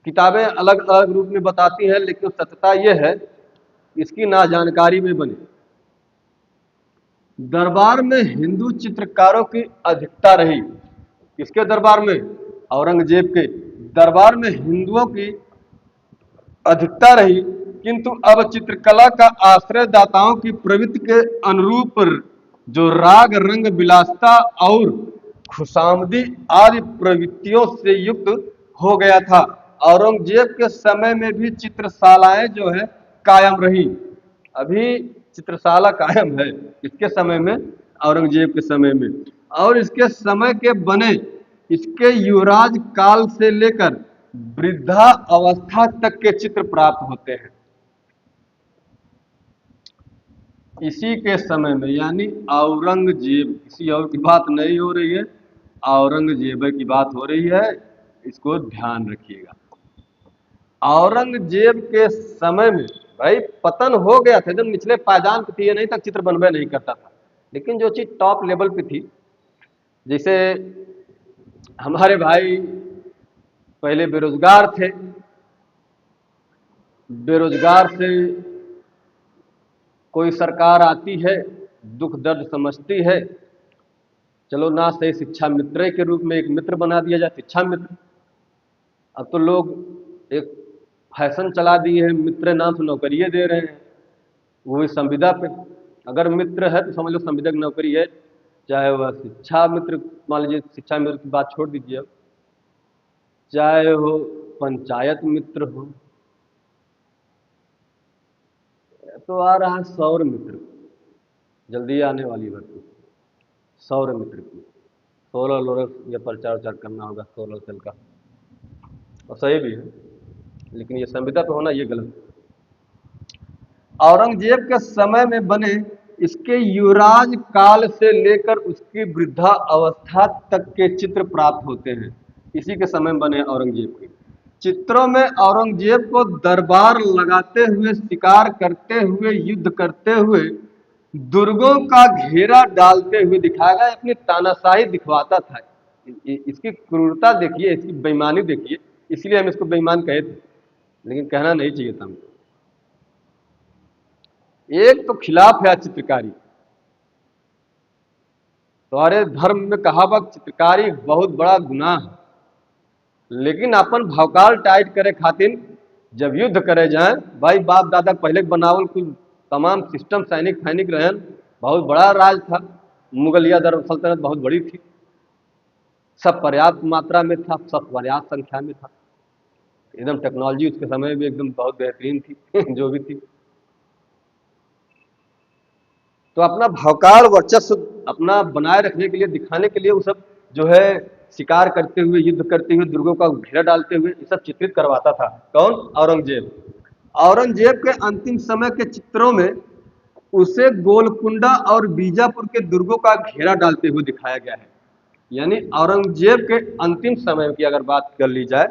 किताबें अलग अलग रूप में बताती हैं, लेकिन सत्यता यह है इसकी ना जानकारी में बने। दरबार में हिंदू चित्रकारों की अधिकता रही। किसके दरबार में? औरंगजेब के दरबार में हिंदुओं की अधिकता रही, किंतु अब चित्रकला का आश्रयदाताओं की प्रवृत्ति के अनुरूप जो राग रंग विलासता और खुशामदी आदि प्रवृत्तियों से युक्त हो गया था। औरंगजेब के समय में भी चित्रशालाएं जो है कायम रही। अभी चित्रशाला कायम है, इसके समय में, औरंगजेब के समय में, और इसके समय के बने इसके युवराज काल से लेकर वृद्धा अवस्था तक के चित्र प्राप्त होते हैं। इसी के समय में, यानी औरंगजेब, किसी और की बात नहीं हो रही है, औरंगजेब की बात हो रही है, इसको ध्यान रखिएगा। औरंगजेब के समय में भाई पतन हो गया था, एकदम निचले पायदान पे थी, ये नहीं तक चित्र बनबे नहीं करता था। लेकिन जो चीज टॉप लेवल पे थी, जैसे हमारे भाई पहले बेरोजगार थे, बेरोजगार से कोई सरकार आती है, दुख दर्द समझती है, चलो ना सही शिक्षा मित्र के रूप में एक मित्र बना दिया जाए, शिक्षा मित्र। अब तो लोग एक फैशन चला दिए हैं, मित्र नाम से नौकरियां दे रहे हैं, वो भी संविदा पे। अगर मित्र है तो समझ लो संविदा की नौकरी है, चाहे वह शिक्षा मित्र, मान लीजिए शिक्षा मित्र की बात छोड़ दीजिए, अब चाहे हो पंचायत मित्र हो, तो आ रहा है सौर मित्र, जल्दी आने वाली भर्ती सौर मित्र की। सोलर लोलर या प्रचार उचार करना होगा सोलर सेल का, और सही भी है, लेकिन ये संविदा पे होना ये गलत है। औरंगजेब के समय में बने इसके युवराज काल से लेकर उसकी वृद्धा अवस्था तक के चित्र प्राप्त होते हैं। इसी के समय में बने औरंगजेब के चित्रों में औरंगजेब को दरबार लगाते हुए, शिकार करते हुए, युद्ध करते हुए, दुर्गों का घेरा डालते हुए दिखाया गया। अपनी तानाशाही दिखवाता था। इसकी क्रूरता देखिए, इसकी बेईमानी देखिए, इसलिए हम इसको बेईमान कहे थे, लेकिन कहना नहीं चाहिए था हमको। एक तो खिलाफ है चित्रकारी। तुम्हारे धर्म में कहावत चित्रकारी बहुत बड़ा गुनाह है, लेकिन अपन भौकाल टाइट करे खातिर जब युद्ध करे जाए, भाई बाप दादा पहले बनावल कुछ तमाम सिस्टम सैनिक फैनिक रहन, बहुत बड़ा राज था, मुगलिया दर सल्तनत बहुत बड़ी थी, सब पर्याप्त मात्रा में था, सब पर्याप्त संख्या में था, एकदम टेक्नोलॉजी उसके समय में एकदम बहुत बेहतरीन थी जो भी थी। तो अपना भौकाल वर्चस्व अपना बनाए रखने के लिए, दिखाने के लिए वो सब जो है शिकार करते हुए, युद्ध करते हुए, दुर्गों का घेरा डालते हुए ये सब चित्रित करवाता था। कौन? औरंगजेब। औरंगजेब के अंतिम समय के चित्रों में उसे गोलकुंडा और बीजापुर के दुर्गों का घेरा डालते हुए दिखाया गया है। यानी औरंगजेब के अंतिम समय की अगर बात कर ली जाए,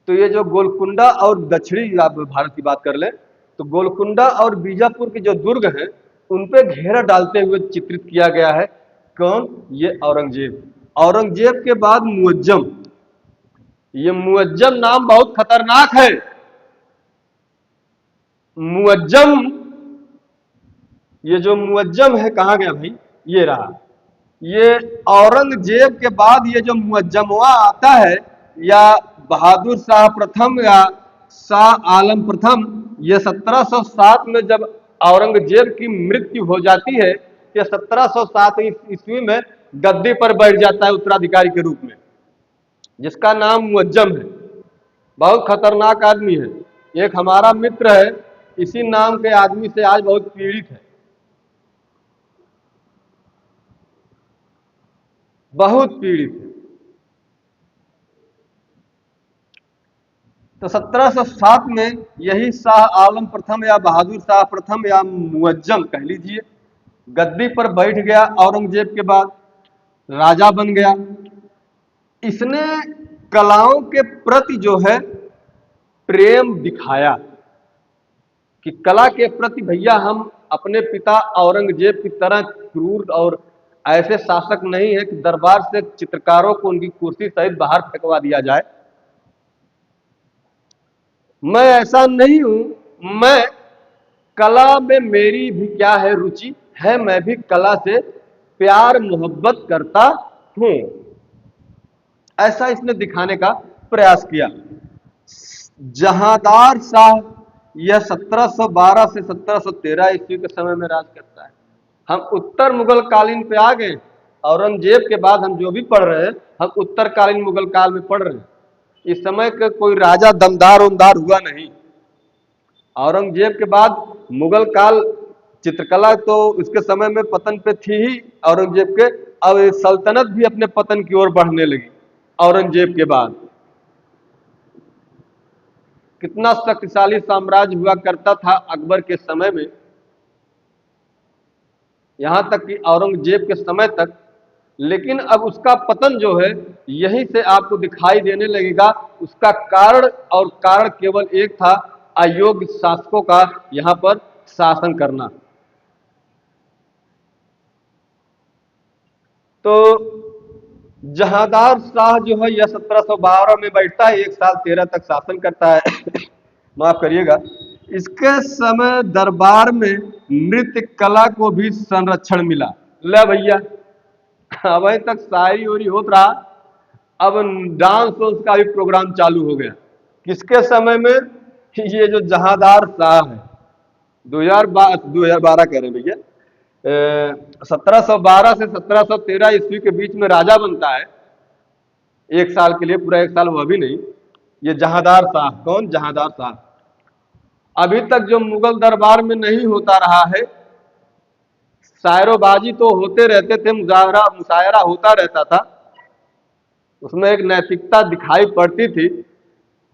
तो ये जो गोलकुंडा और दक्षिणी आप भारत की बात कर लें, तो गोलकुंडा और बीजापुर के जो दुर्ग हैं, उन पे घेरा डालते हुए चित्रित किया गया है। कौन? ये औरंगजेब। औरंगजेब के बाद मुअज्जम। ये मुअज्जम नाम बहुत खतरनाक है। मुअज्जम, ये जो मुअज्जम है कहाँ गया भाई? ये रहा। ये औरंगजेब के बाद ये जो मुअज्जमवा आता है, या बहादुर शाह प्रथम या शाह आलम प्रथम, ये 1707 में जब औरंगजेब की मृत्यु हो जाती है, ये 1707 ईस्वी में गद्दी पर बैठ जाता है उत्तराधिकारी के रूप में, जिसका नाम मुअज्जम है। बहुत खतरनाक आदमी है। एक हमारा मित्र है, इसी नाम के आदमी से आज बहुत पीड़ित है, बहुत पीड़ित है। तो 1707 में यही शाह आलम प्रथम या बहादुर शाह प्रथम या मुअज्जम कह लीजिए, गद्दी पर बैठ गया औरंगजेब के बाद, राजा बन गया। इसने कलाओं के प्रति जो है प्रेम दिखाया कि कला के प्रति भैया हम अपने पिता औरंगजेब की तरह क्रूर और ऐसे शासक नहीं है कि दरबार से चित्रकारों को उनकी कुर्सी सहित बाहर फेंकवा दिया जाए। मैं ऐसा नहीं हूं, मैं कला में मेरी भी क्या है रुचि है, मैं भी कला से प्यार मोहब्बत करता हूं, ऐसा इसने दिखाने का प्रयास किया। जहांदार शाह यह 1712 से 1713 ईस्वी के समय में राज करता है। हम उत्तर मुगल कालीन पे आ गए। औरंगजेब के बाद हम जो भी पढ़ रहे हैं, हम उत्तरकालीन मुगल काल में पढ़ रहे हैं। इस समय का कोई राजा दमदार उमदार हुआ नहीं। औरंगजेब के बाद मुगल काल, चित्रकला तो उसके समय में पतन पे थी ही औरंगजेब के, अब सल्तनत भी अपने पतन की ओर बढ़ने लगी औरंगजेब के बाद। कितना शक्तिशाली साम्राज्य हुआ करता था अकबर के समय में, यहां तक कि औरंगजेब के समय तक लेकिन अब उसका पतन जो है यहीं से आपको दिखाई देने लगेगा। उसका कारण और कारण केवल एक था, अयोग्य शासकों का यहाँ पर शासन करना। तो जहांदार शाह जो है यह 1712 में बैठता है, 1 साल 13 तक शासन करता है। माफ करिएगा। इसके समय दरबार में नृत्य कला को भी संरक्षण मिला। ले भैया, अभी तक शायरी ओरी होत रहा, अब डांस वांस का भी प्रोग्राम चालू हो गया। किसके समय में? ये जो जहांदार शाह है, 2012 कह रहे हैं भैया, 1712 से 1713 ईस्वी के बीच में राजा बनता है। 1 साल के लिए, पूरा 1 साल वह भी नहीं। ये जहांदार शाह, कौन? जहांदार शाह। अभी तक जो मुगल दरबार में नहीं होता रहा है, शायरोबाजी तो होते रहते थे, मुजाहरा मुशायरा होता रहता था, उसमें एक नैतिकता दिखाई पड़ती थी।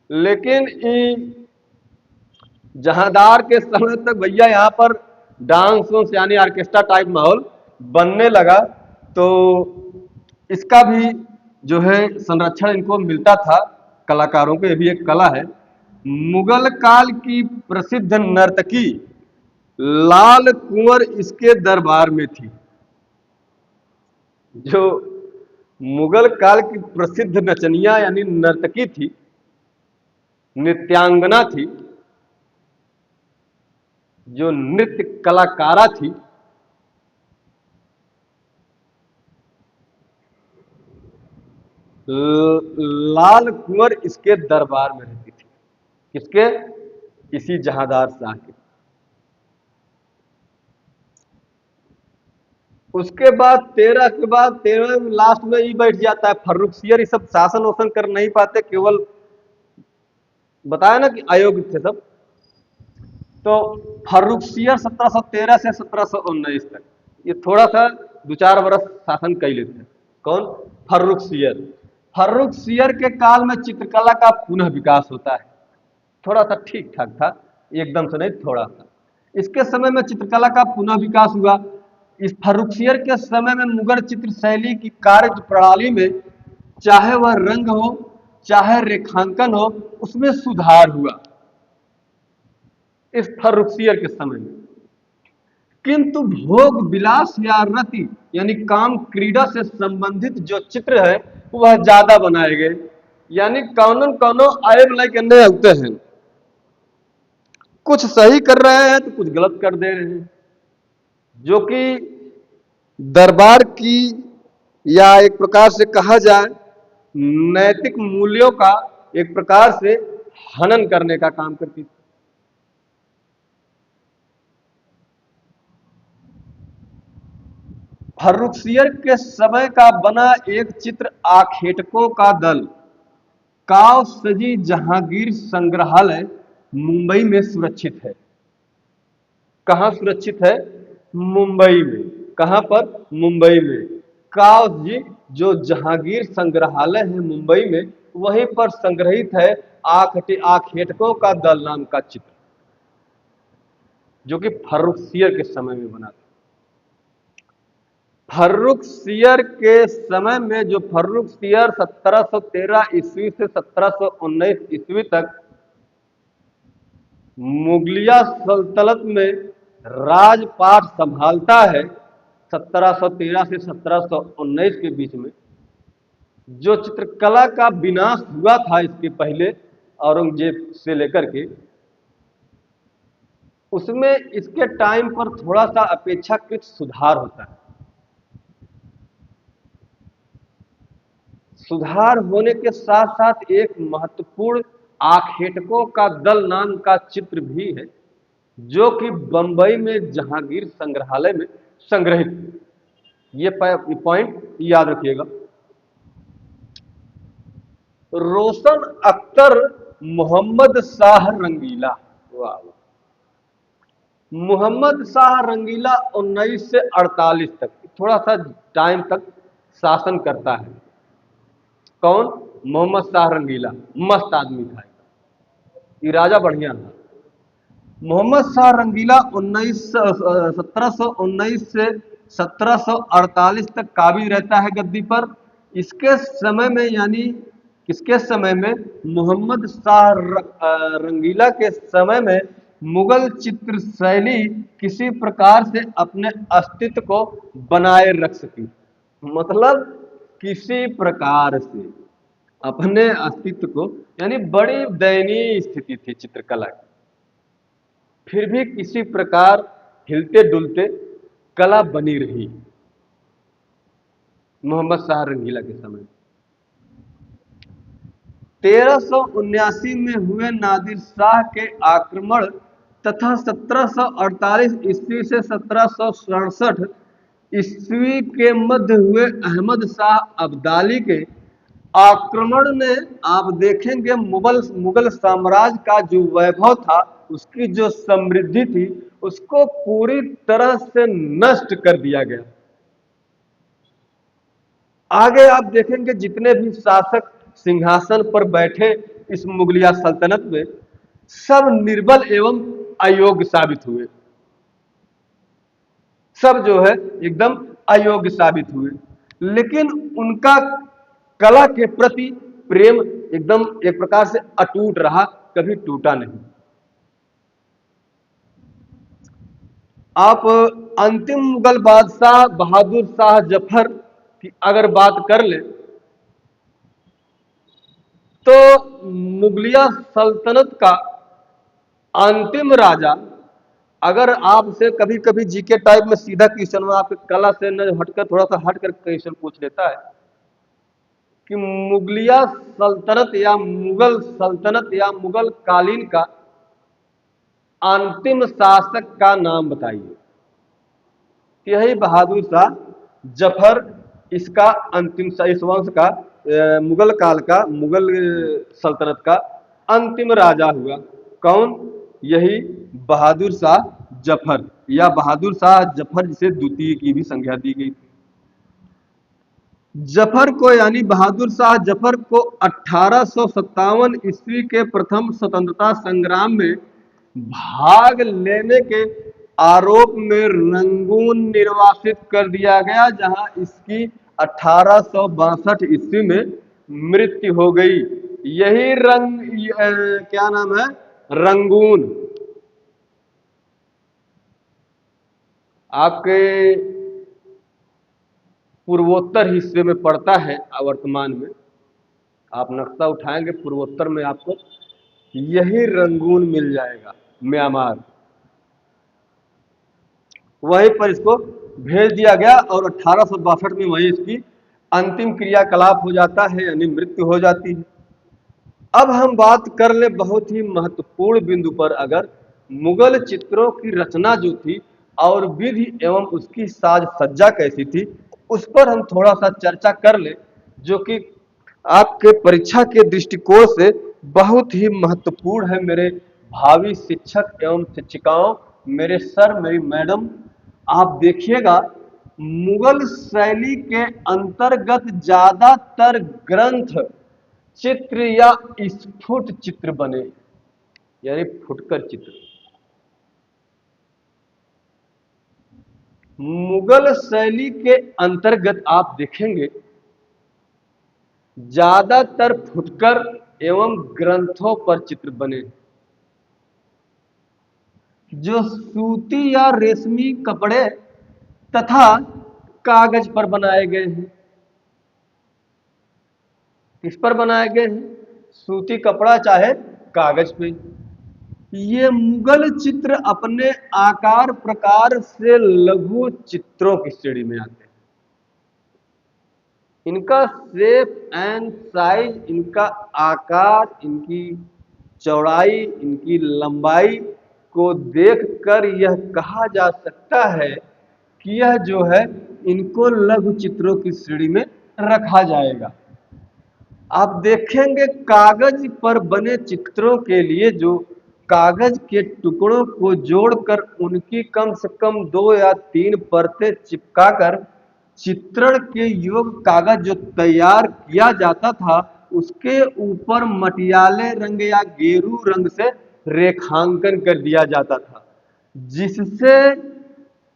लेकिन जहांदार के समय तक भैया यहाँ पर डांस वांस यानी ऑर्केस्ट्रा टाइप माहौल बनने लगा, तो इसका भी जो है संरक्षण इनको मिलता था, कलाकारों को। ये भी एक कला है। मुगल काल की प्रसिद्ध नर्तकी लाल कुंवर इसके दरबार में थी। जो मुगल काल की प्रसिद्ध नचनिया यानी नर्तकी थी, नृत्यांगना थी, जो नृत्य कलाकारा थी, लाल कुंवर इसके दरबार में रहती थी। किसके? इसी जहांदार शाह के। उसके बाद 13 के बाद 13 में लास्ट में ही बैठ जाता है फर्रुखसियर। ये सब शासन वासन कर नहीं पाते, केवल बताया ना कि अयोग्य थे सब। तो फर्रुखसियर 1713 से 1719 तक, ये थोड़ा सा 2-4 वर्ष शासन कर लेते हैं। कौन? फर्रुखसियर। फर्रुखसियर के काल में चित्रकला का पुनः विकास होता है। थोड़ा सा ठीक ठाक था, एकदम से नहीं, थोड़ा सा। इसके समय में चित्रकला का पुनः विकास हुआ। इस फर्रुखसियर के समय में मुगल चित्र शैली की कार्य प्रणाली में, चाहे वह रंग हो चाहे रेखांकन हो, उसमें सुधार हुआ इस फर्रुखसियर के समय में। किंतु भोग विलास या रति यानी काम क्रीड़ा से संबंधित जो चित्र है वह ज्यादा बनाए गए। यानी कौनो कौनो आए बनाए करने होते हैं, कुछ सही कर रहे हैं तो कुछ गलत कर दे रहे हैं, जो कि दरबार की, या एक प्रकार से कहा जाए नैतिक मूल्यों का एक प्रकार से हनन करने का काम करती थी। फर्रुखसियर के समय का बना एक चित्र आखेटकों का दल काव सजी जहांगीर संग्रहालय मुंबई में सुरक्षित है। कहां सुरक्षित है? मुंबई में। कहां पर? मुंबई में। काव जी जो जहांगीर संग्रहालय है मुंबई में, वहीं पर संग्रहित है आखेटकों का दल नाम का चित्र, जो कि फर्रुखसियर के समय में बना था। फर्रुखसियर के समय में, जो फर्रुखसियर 1713 ईस्वी से 1719 ईस्वी तक मुगलिया सल्तनत में राजपाट संभालता है, 1713 से 1719 के बीच में, जो चित्रकला का विनाश हुआ था इसके पहले औरंगजेब से लेकर के, उसमें इसके टाइम पर थोड़ा सा अपेक्षाकृत सुधार होता है। सुधार होने के साथ साथ एक महत्वपूर्ण आखेटकों का दल नाम का चित्र भी है, जो कि बंबई में जहांगीर संग्रहालय में संग्रहित है। ये पॉइंट याद रखिएगा। रोशन अख्तर मोहम्मद शाह रंगीला, वाह, मोहम्मद शाह रंगीला 19 से 48 तक थोड़ा सा टाइम तक शासन करता है। कौन? मोहम्मद शाह रंगीला। मस्त आदमी था, ये राजा बढ़िया था। मोहम्मद शाह रंगीला 1719 से 1748 तक काबिज रहता है गद्दी पर। इसके समय में यानी किसके समय में, मोहम्मद शाह रंगीला के समय में मुगल चित्र शैली किसी प्रकार से अपने अस्तित्व को बनाए रख सकी। मतलब किसी प्रकार से अपने अस्तित्व को, यानी बड़ी दयनीय स्थिति थी चित्रकला की, फिर भी किसी प्रकार हिलते डुलते कला बनी रही मोहम्मद शाह रंगीला के समय। 1379 में हुए नादिर शाह के आक्रमण तथा 1748 ईस्वी से 1767 ईस्वी के मध्य हुए अहमद शाह अब्दाली के आक्रमण ने, आप देखेंगे, मुगल साम्राज्य का जो वैभव था, उसकी जो समृद्धि थी, उसको पूरी तरह से नष्ट कर दिया गया। आगे आप देखेंगे जितने भी शासक सिंहासन पर बैठे इस मुगलिया सल्तनत में, सब निर्बल एवं अयोग्य साबित हुए। सब जो है एकदम अयोग्य साबित हुए, लेकिन उनका कला के प्रति प्रेम एकदम एक प्रकार से अटूट रहा, कभी टूटा नहीं। आप अंतिम मुगल बादशाह बहादुर शाह जफर की अगर बात कर ले, तो मुगलिया सल्तनत का अंतिम राजा, अगर आपसे कभी कभी जीके टाइप में सीधा क्वेश्चन में आपके कला से न हटकर थोड़ा सा हटकर क्वेश्चन पूछ लेता है कि मुगलिया सल्तनत या मुगल सल्तनत या मुगल कालीन का अंतिम शासक का नाम बताइए, यही बहादुर शाह जफर इसका अंतिम, इस वंश का, मुगल काल का, मुगल सल्तनत का अंतिम राजा हुआ। कौन? यही बहादुर शाह जफर, या बहादुर शाह जफर जिसे द्वितीय की भी संज्ञा दी गई थी। जफर को यानी बहादुर शाह जफर को 1857 ईस्वी के प्रथम स्वतंत्रता संग्राम में भाग लेने के आरोप में रंगून निर्वासित कर दिया गया, जहां इसकी 1862 ईस्वी में मृत्यु हो गई। यही क्या नाम है, रंगून, आपके पूर्वोत्तर हिस्से में पड़ता है। वर्तमान में आप नक्शा उठाएंगे, पूर्वोत्तर में आपको यही रंगून मिल जाएगा, म्यांमार। वहीं पर इसको भेज दिया गया और 1862 में वहीं इसकी अंतिम क्रियाकलाप हो जाता है, यानी मृत्यु हो जाती है। अब हम बात कर ले बहुत ही महत्वपूर्ण बिंदु पर, अगर मुगल चित्रों की रचना जो थी और विधि एवं उसकी साज सज्जा कैसी थी, उस पर हम थोड़ा सा चर्चा कर ले, जो कि आपके परीक्षा के दृष्टिकोण से बहुत ही महत्वपूर्ण है। मेरे भावी शिक्षक एवं शिक्षिकाओं, मेरे सर, मेरी मैडम, आप देखिएगा, मुगल शैली के अंतर्गत ज्यादातर ग्रंथ चित्र या स्फुट चित्र बने, यानी फुटकर चित्र। मुगल शैली के अंतर्गत आप देखेंगे ज्यादातर फुटकर एवं ग्रंथों पर चित्र बने, जो सूती या रेशमी कपड़े तथा कागज पर बनाए गए हैं। किस पर बनाए गए हैं? सूती कपड़ा चाहे कागज पे। ये मुगल चित्र अपने आकार प्रकार से लघु चित्रों की श्रेणी में आते हैं। इनका शेप एंड साइज, इनका आकार, इनकी चौड़ाई, इनकी लंबाई को देखकर यह कहा जा सकता है कि यह जो है, इनको लघु चित्रों की श्रेणी में रखा जाएगा। आप देखेंगे कागज पर बने चित्रों के लिए जो कागज के टुकड़ों को जोड़कर उनकी कम से कम 2 या 3 परतें चिपकाकर चित्रण के योग कागज जो तैयार किया जाता था, उसके ऊपर मटियाले रंग या गेरू रंग से रेखांकन कर दिया जाता था, जिससे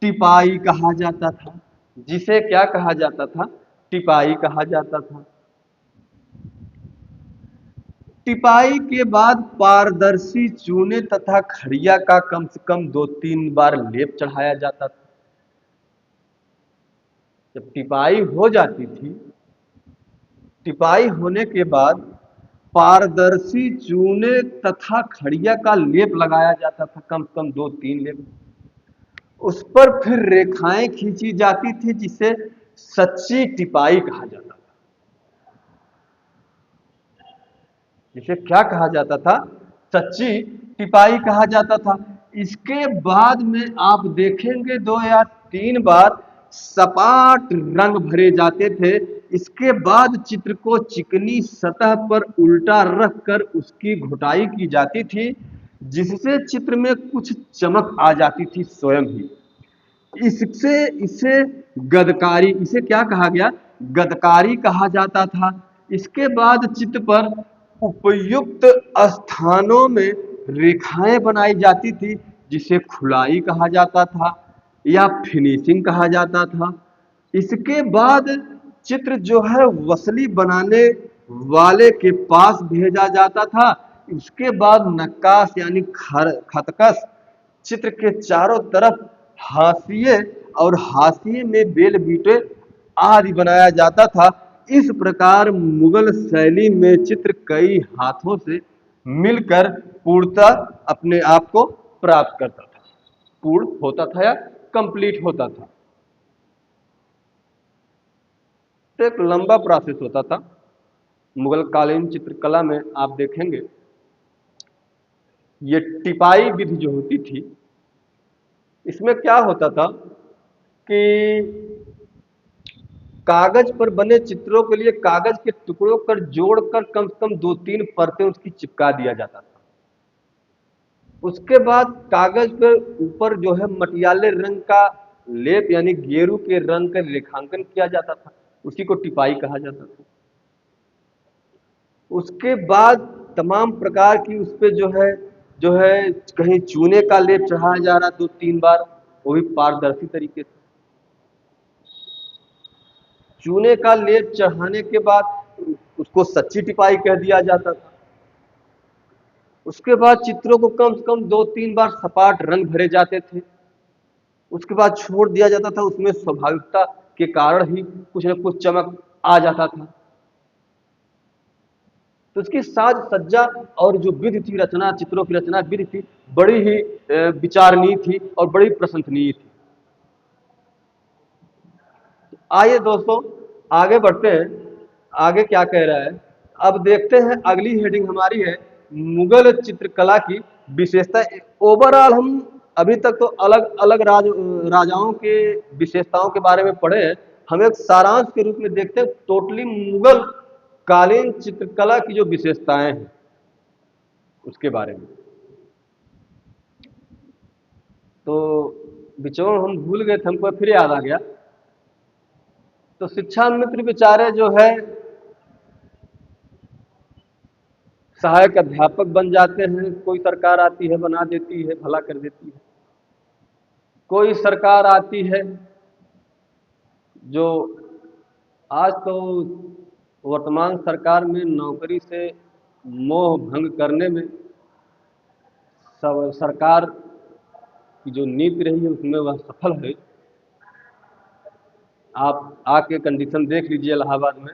टिपाई कहा जाता था। जिसे क्या कहा जाता था? टिपाई कहा जाता था। टिपाई के बाद पारदर्शी चूने तथा खड़िया का कम से कम 2-3 बार लेप चढ़ाया जाता था। जब टिपाई हो जाती थी, टिपाई होने के बाद पारदर्शी चूने तथा खड़िया का लेप लगाया जाता था, कम से कम 2-3 लेप। उस पर फिर रेखाएं खींची जाती थी, जिसे सच्ची टिपाई कहा जाता था। जिसे क्या कहा जाता था? सच्ची टिपाई कहा जाता था। इसके बाद में आप देखेंगे 2 या 3 बार सपाट रंग भरे जाते थे। इसके बाद चित्र को चिकनी सतह पर उल्टा रख कर उसकी घुटाई की जाती थी, जिससे चित्र में कुछ चमक आ जाती थी स्वयं ही। इससे इसे गदकारी, इसे क्या कहा गया? गदकारी कहा जाता था। इसके बाद चित्र पर उपयुक्त स्थानों में रेखाएं बनाई जाती थी, जिसे खुलाई कहा जाता था या फिनिशिंग कहा जाता था। इसके बाद चित्र जो है वसली बनाने वाले के पास भेजा जाता था। उसके बाद नक्काश यानी खतकस चित्र के चारों तरफ हाशिए और हाशिए में बेल बीटे आदि बनाया जाता था। इस प्रकार मुगल शैली में चित्र कई हाथों से मिलकर पूर्णता अपने आप को प्राप्त करता था, पूर्ण होता था या कंप्लीट होता था। तो एक लंबा प्रोसेस होता था। मुगल कालीन चित्रकला में आप देखेंगे ये टिपाई विधि जो होती थी, इसमें क्या होता था कि कागज पर बने चित्रों के लिए कागज के टुकड़ों पर जोड़कर कम से कम 2-3 परतें उसकी चिपका दिया जाता था। उसके बाद कागज पर ऊपर जो है मटियाले रंग का लेप यानी गेरू के रंग का रेखांकन किया जाता था, उसी को टिपाई कहा जाता था। उसके बाद तमाम प्रकार की उस पे जो है कहीं चूने का लेप चढ़ाया जा रहा 2-3 बार, वो भी पारदर्शी तरीके से। चूने का लेप चढ़ाने के बाद उसको सच्ची टिपाई कह दिया जाता था। उसके बाद चित्रों को कम से कम 2-3 बार सपाट रंग भरे जाते थे। उसके बाद छोड़ दिया जाता था, उसमें स्वाभाविकता के कारण ही कुछ न कुछ चमक आ जाता था। तो उसकी साज सज्जा और जो विधि थी, रचना, चित्रों की रचना विधि थी, बड़ी ही विचारणीय थी और बड़ी प्रशंसनीय थी। आइए दोस्तों आगे बढ़ते हैं। आगे क्या कह रहा है, अब देखते हैं। अगली हेडिंग हमारी है मुगल चित्रकला की विशेषता। ओवरऑल हम अभी तक तो अलग अलग राजाओं के विशेषताओं के बारे में पढ़े हैं। हम एक सारांश के रूप में देखते हैं टोटली मुगल कालीन चित्रकला की जो विशेषताएं हैं उसके बारे में। तो बिचौर हम भूल गए थे, हमको फिर याद आ गया। तो शिक्षा मित्र बेचारे जो है सहायक अध्यापक बन जाते हैं। कोई सरकार आती है बना देती है, भला कर देती है। कोई सरकार आती है जो आज तो वर्तमान सरकार में नौकरी से मोह भंग करने में सब सरकार की जो नीति रही है उसमें वह सफल है। आप आके कंडीशन देख लीजिए इलाहाबाद में,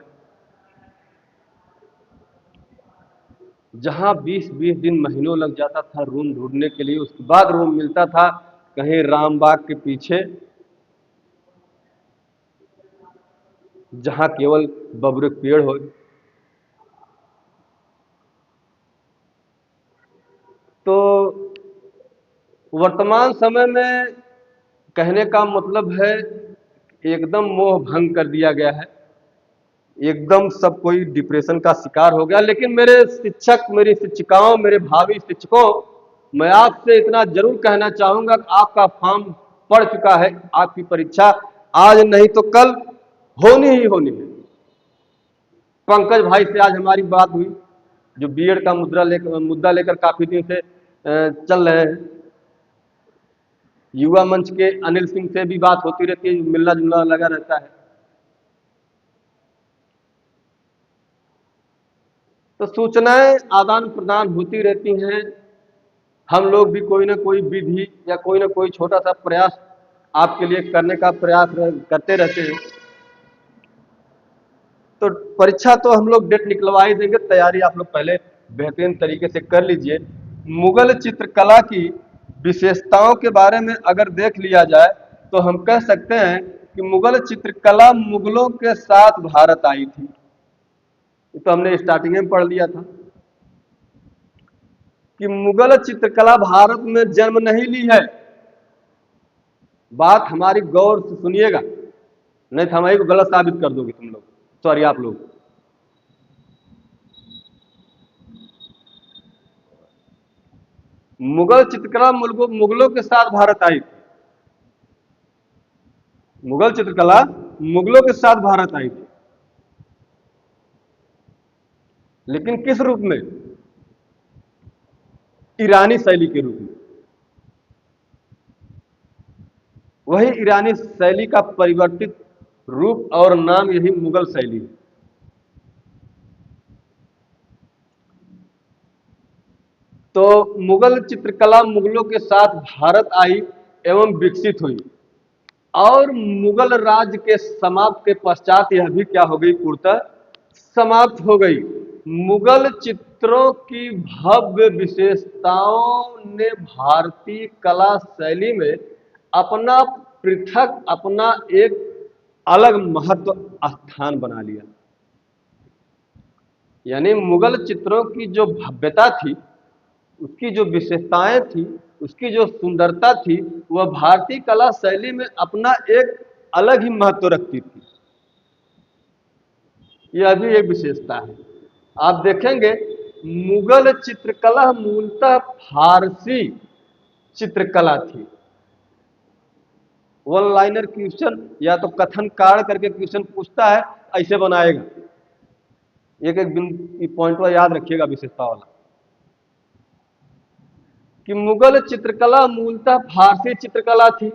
जहां 20-20 दिन महीनों लग जाता था रूम ढूंढने के लिए, उसके बाद रूम मिलता था कहीं रामबाग के पीछे, जहां केवल बबूर के पेड़ हो। तो वर्तमान समय में कहने का मतलब है एकदम मोह भंग कर दिया गया है। एकदम सब कोई डिप्रेशन का शिकार हो गया। लेकिन मेरे शिक्षक, मेरी शिक्षिकाओं, मेरे भावी शिक्षकों, मैं आपसे इतना जरूर कहना चाहूंगा कि आपका फॉर्म पड़ चुका है। आपकी परीक्षा आज नहीं तो कल होनी ही होनी है। पंकज भाई से आज हमारी बात हुई, जो बीएड का मुद्दा लेकर काफी दिन से चल रहे हैं। युवा मंच के अनिल सिंह से भी बात होती रहती है, मिलना जुलना लगा रहता है। तो सूचनाएं आदान प्रदान होती रहती हैं। हम लोग भी कोई ना कोई विधि या कोई ना कोई छोटा सा प्रयास आपके लिए करने का प्रयास करते रहते हैं। तो परीक्षा तो हम लोग डेट निकलवा ही देंगे, तैयारी आप लोग पहले बेहतरीन तरीके से कर लीजिए। मुगल चित्रकला की विशेषताओं के बारे में अगर देख लिया जाए तो हम कह सकते हैं कि मुगल चित्रकला मुगलों के साथ भारत आई थी। ये तो हमने स्टार्टिंग में पढ़ लिया था कि मुगल चित्रकला भारत में जन्म नहीं ली है। बात हमारी गौर से सुनिएगा, नहीं तो हमारी को गलत साबित कर दोगे तुम लोग, सॉरी आप लोग। मुगल चित्रकला मुगलों के साथ भारत आई थी। मुगल चित्रकला मुगलों के साथ भारत आई थी, लेकिन किस रूप में? ईरानी शैली के रूप में। वही ईरानी शैली का परिवर्तित रूप और नाम यही मुगल शैली है। तो मुगल चित्रकला मुगलों के साथ भारत आई एवं विकसित हुई, और मुगल राज्य के समाप्त के पश्चात यह भी क्या हो गई? पूर्णतः समाप्त हो गई। मुगल चित्रों की भव्य विशेषताओं ने भारतीय कला शैली में अपना पृथक, अपना एक अलग महत्व स्थान बना लिया। यानी मुगल चित्रों की जो भव्यता थी, उसकी जो विशेषताएं थी, उसकी जो सुंदरता थी, वह भारतीय कला शैली में अपना एक अलग ही महत्व रखती थी। यह भी एक विशेषता है। आप देखेंगे मुगल चित्रकला मूलतः फारसी चित्रकला थी। वन लाइनर क्वेश्चन या तो कथन कार्य करके क्वेश्चन पूछता है, ऐसे बनाएगा। एक एक पॉइंट याद रखिएगा विशेषता वाला, कि मुगल चित्रकला मूलतः फारसी चित्रकला थी।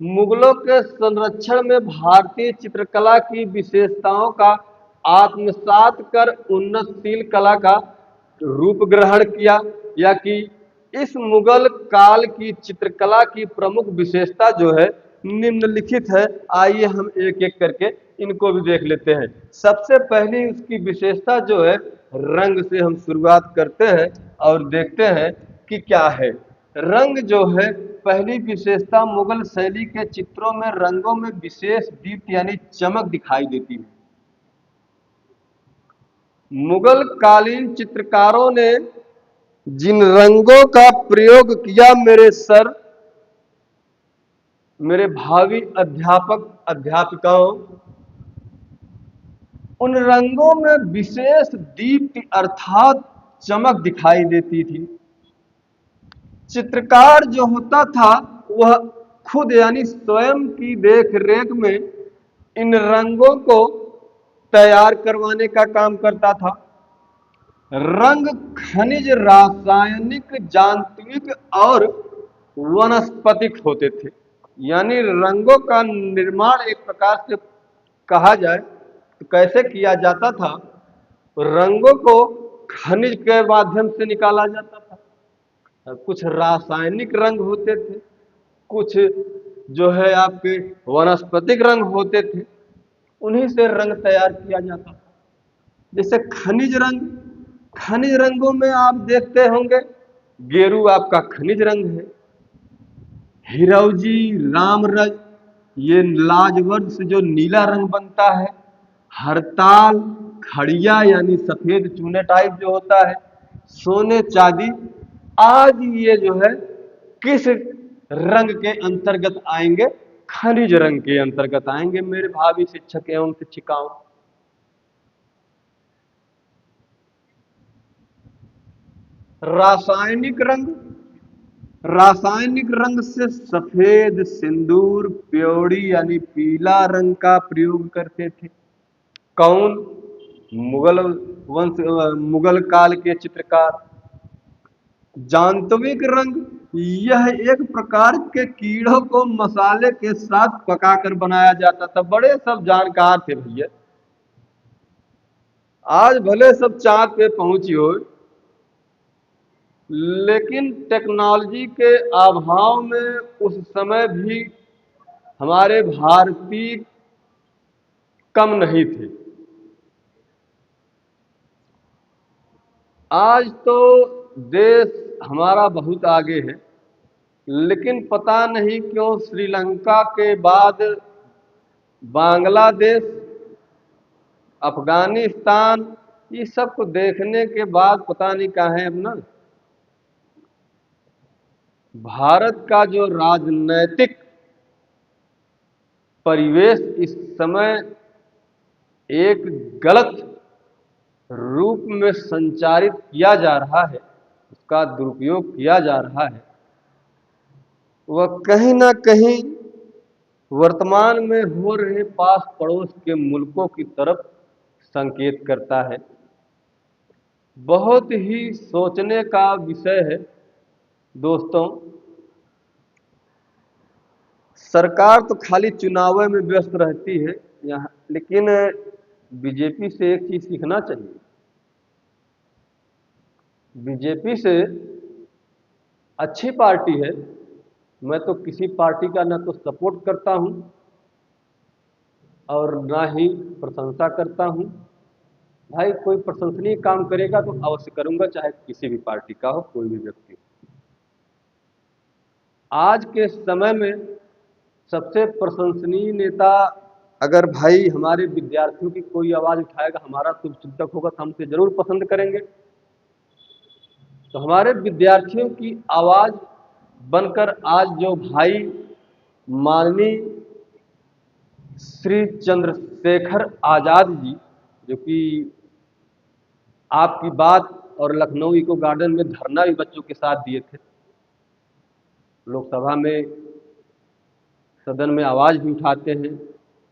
मुगलों के संरक्षण में भारतीय चित्रकला की विशेषताओं का आत्मसात कर उन्नतशील कला का रूप ग्रहण किया, या कि इस मुगल काल की चित्रकला की प्रमुख विशेषता जो है निम्नलिखित है। आइए हम एक एक करके इनको भी देख लेते हैं। सबसे पहली उसकी विशेषता जो है, रंग से हम शुरुआत करते हैं और देखते हैं कि क्या है। रंग जो है, पहली विशेषता, मुगल शैली के चित्रों में रंगों में विशेष दीप्त यानी चमक दिखाई देती है। मुगल कालीन चित्रकारों ने जिन रंगों का प्रयोग किया, मेरे सर, मेरे भावी अध्यापक अध्यापिकाओं, उन रंगों में विशेष दीप्ति अर्थात चमक दिखाई देती थी। चित्रकार जो होता था वह खुद यानी स्वयं की देख रेख में इन रंगों को तैयार करवाने का काम करता था। रंग खनिज, रासायनिक, यांत्रिक और वनस्पतिक होते थे। यानी रंगों का निर्माण एक प्रकार से कहा जाए तो कैसे किया जाता था? रंगों को खनिज के माध्यम से निकाला जाता था। कुछ रासायनिक रंग होते थे, कुछ जो है आपके वनस्पतिक रंग होते थे, उन्हीं से रंग तैयार किया जाता था। जैसे खनिज रंग, खनिज रंगों में आप देखते होंगे, गेरू आपका खनिज रंग है, हिरौजी, रामरज, ये लाजवर्द से जो नीला रंग बनता है, हरताल, खड़िया यानी सफेद चूने टाइप जो होता है, सोने चांदी, आज ये जो है किस रंग के अंतर्गत आएंगे? खनिज रंग के अंतर्गत आएंगे मेरे भावी शिक्षक एवं शिक्षिकाओं। रासायनिक रंग, रासायनिक रंग से सफेद, सिंदूर, प्योरी यानी पीला रंग का प्रयोग करते थे। कौन? मुगल वंश, मुगल काल के चित्रकार। जांतविक रंग, यह एक प्रकार के कीड़ों को मसाले के साथ पकाकर बनाया जाता था। बड़े सब जानकार थे भैया। आज भले सब चांद पे पहुंची हो, लेकिन टेक्नोलॉजी के अभाव में उस समय भी हमारे भारतीय कम नहीं थे। आज तो देश हमारा बहुत आगे है, लेकिन पता नहीं क्यों श्रीलंका के बाद बांग्लादेश, अफगानिस्तान, ये सब को देखने के बाद पता नहीं कहाँ है अपना भारत का जो राजनैतिक परिवेश इस समय एक गलत रूप में संचारित किया जा रहा है, उसका दुरुपयोग किया जा रहा है, वह कहीं ना कहीं वर्तमान में हो रहे पास पड़ोस के मुल्कों की तरफ संकेत करता है। बहुत ही सोचने का विषय है दोस्तों। सरकार तो खाली चुनाव में व्यस्त रहती है यहाँ, लेकिन बीजेपी से एक चीज सीखना चाहिए। बीजेपी से अच्छी पार्टी है, मैं तो किसी पार्टी का ना तो सपोर्ट करता हूं और ना ही प्रशंसा करता हूं। भाई कोई प्रशंसनीय काम करेगा तो अवश्य करूंगा, चाहे किसी भी पार्टी का हो, कोई भी व्यक्ति। आज के समय में सबसे प्रशंसनीय नेता अगर भाई हमारे विद्यार्थियों की कोई आवाज उठाएगा, हमारा शुभचिंतक होगा, तो हम उसे जरूर पसंद करेंगे। तो हमारे विद्यार्थियों की आवाज बनकर आज जो भाई माननीय श्री चंद्रशेखर आजाद जी, जो कि आपकी बात और लखनऊ इको गार्डन में धरना भी बच्चों के साथ दिए थे, लोकसभा में सदन में आवाज भी उठाते हैं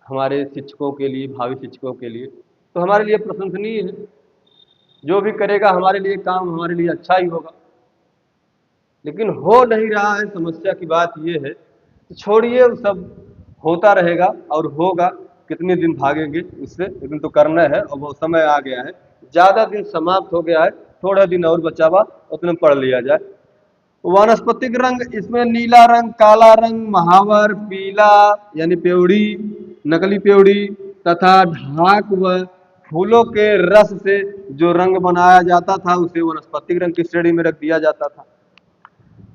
हमारे शिक्षकों के लिए, भावी शिक्षकों के लिए, तो हमारे लिए प्रशंसनीय है। जो भी करेगा हमारे लिए काम, हमारे लिए अच्छा ही होगा। लेकिन हो नहीं रहा है, समस्या की बात यह है। तो छोड़िए, वो सब होता रहेगा और होगा, कितने दिन भागेंगे उससे, लेकिन तो करना है और वो समय आ गया है। ज़्यादा दिन समाप्त हो गया है, थोड़ा दिन और बचा हुआ, उतने पढ़ लिया जाए। वानस्पतिक रंग, इसमें नीला रंग, काला रंग, महावर, पीला यानी पेवड़ी, नकली पेवड़ी तथा ढाक व फूलों के रस से जो रंग बनाया जाता था उसे वानस्पतिक रंग की श्रेणी में रख दिया जाता था।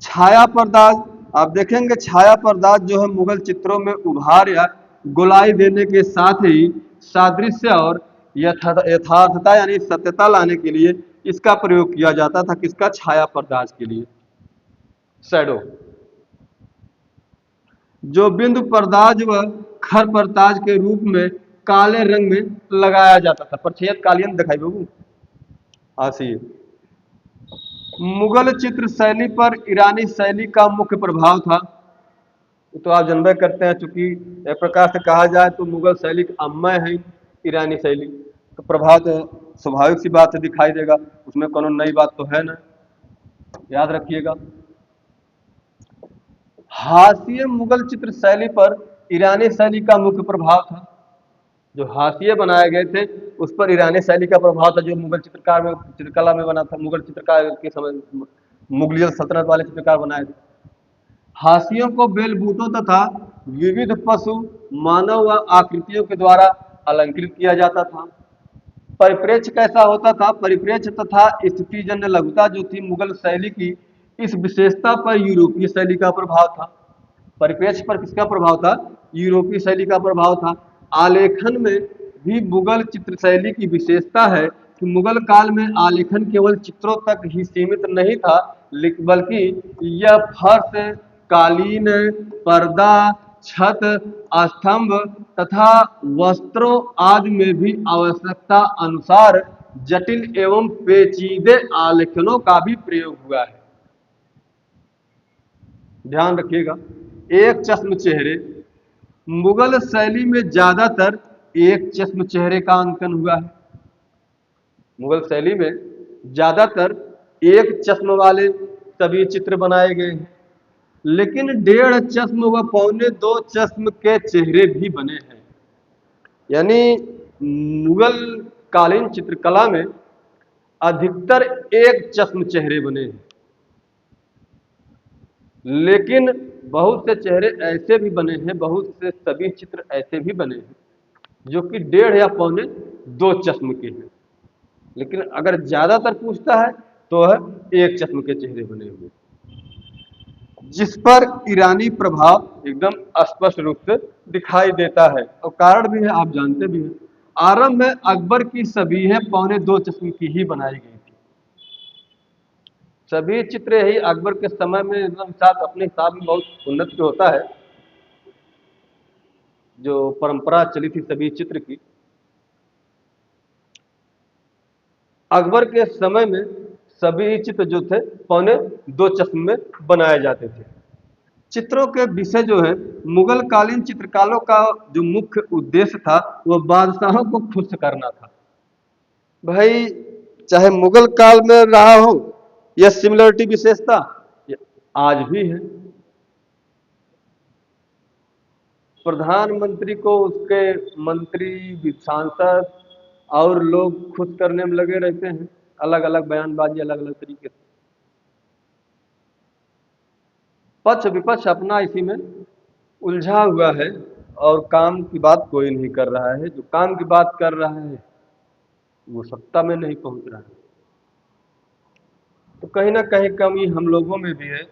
छाया पर्दाज, आप देखेंगे छाया पर्दाज जो है मुगल चित्रों में उभार या गोलाई देने के साथ ही सादृश्य और यथार्थता यानी सत्यता लाने के लिए इसका प्रयोग किया जाता था। किसका? छाया पर्दाज के लिए। शैडो, जो बिंदु पर्दाज व खर पर्दाज के रूप में काले रंग में लगाया जाता था। प्रच्छेद कालियन दिखाई बाबू। हाँ, मुगल चित्र शैली पर ईरानी शैली का मुख्य प्रभाव था। तो आप जानबे करते हैं, चूंकि एक प्रकार से कहा जाए तो मुगल शैली का अम्मय है ईरानी शैली, तो प्रभाव तो स्वाभाविक सी बात से दिखाई देगा, उसमें कोनो नई बात तो है ना, याद रखिएगा। हाशिए मुगल चित्र शैली पर ईरानी शैली का मुख्य प्रभाव था। जो हाशिए बनाए गए थे उस पर ईरानी शैली का प्रभाव था, जो मुगल चित्रकार में चित्रकला में बना था। मुगल चित्रकार के समय मुगलियल सल्तनत वाले चित्रकार बनाए थे। हाशियों को बेलबूटों तथा विविध पशु, मानव व आकृतियों के द्वारा अलंकृत किया जाता था। परिप्रेक्ष्य कैसा होता था? परिप्रेक्ष्य तथा स्थितिजन्य लघुता जो थी मुगल शैली की, इस विशेषता पर यूरोपीय शैली का प्रभाव था। परिप्रेक्ष्य पर किसका प्रभाव था? यूरोपीय शैली का प्रभाव था। आलेखन में भी मुगल चित्र शैली की विशेषता है कि मुगल काल में आलेखन केवल चित्रों तक ही सीमित नहीं था, बल्कि यह फर्श, कालीन, पर्दा, छत, स्तंभ तथा वस्त्रों आदि में भी आवश्यकता अनुसार जटिल एवं पेचीदे आलेखनों का भी प्रयोग हुआ है। ध्यान रखिएगा। एक चश्म चेहरे, मुगल शैली में ज्यादातर एक चश्म चेहरे का अंकन हुआ है। मुगल शैली में ज्यादातर एक चश्म वाले सभी चित्र बनाए गए हैं, लेकिन 1.5 चश्म व 1.25 चश्म के चेहरे भी बने हैं। यानी मुगल कालीन चित्रकला में अधिकतर एक चश्म चेहरे बने हैं, लेकिन बहुत से चेहरे ऐसे भी बने हैं, बहुत से सभी चित्र ऐसे भी बने हैं जो कि 1.5 या 1.25 चश्म के हैं। लेकिन अगर ज्यादातर पूछता है तो है एक चश्म के चेहरे बने हुए, जिस पर ईरानी प्रभाव एकदम स्पष्ट रूप से दिखाई देता है। और कारण भी है, आप जानते भी हैं, आरंभ में अकबर की सभी 1.25 चश्म की ही बनाई गई थी। सभी चित्र ही अकबर के समय में एकदम साथ अपने हिसाब में बहुत उन्नत भी होता है, जो परंपरा चली थी सभी चित्र की। अकबर के समय में सभी चित्र जो थे 1.25 चश्म में बनाए जाते थे। चित्रों के विषय जो है, मुगल कालीन चित्रकारों का जो मुख्य उद्देश्य था वह बादशाहों को खुश करना था। भाई चाहे मुगल काल में रहा हो यह सिमिलरिटी विशेषता आज भी है। प्रधानमंत्री को उसके मंत्री, सांसद और लोग खुश करने में लगे रहते हैं, अलग अलग बयानबाजी, अलग अलग तरीके से। पक्ष विपक्ष अपना इसी में उलझा हुआ है और काम की बात कोई नहीं कर रहा है। जो काम की बात कर रहा है वो सत्ता में नहीं पहुंच रहा है। तो कहीं ना कहीं कमी हम लोगों में भी है।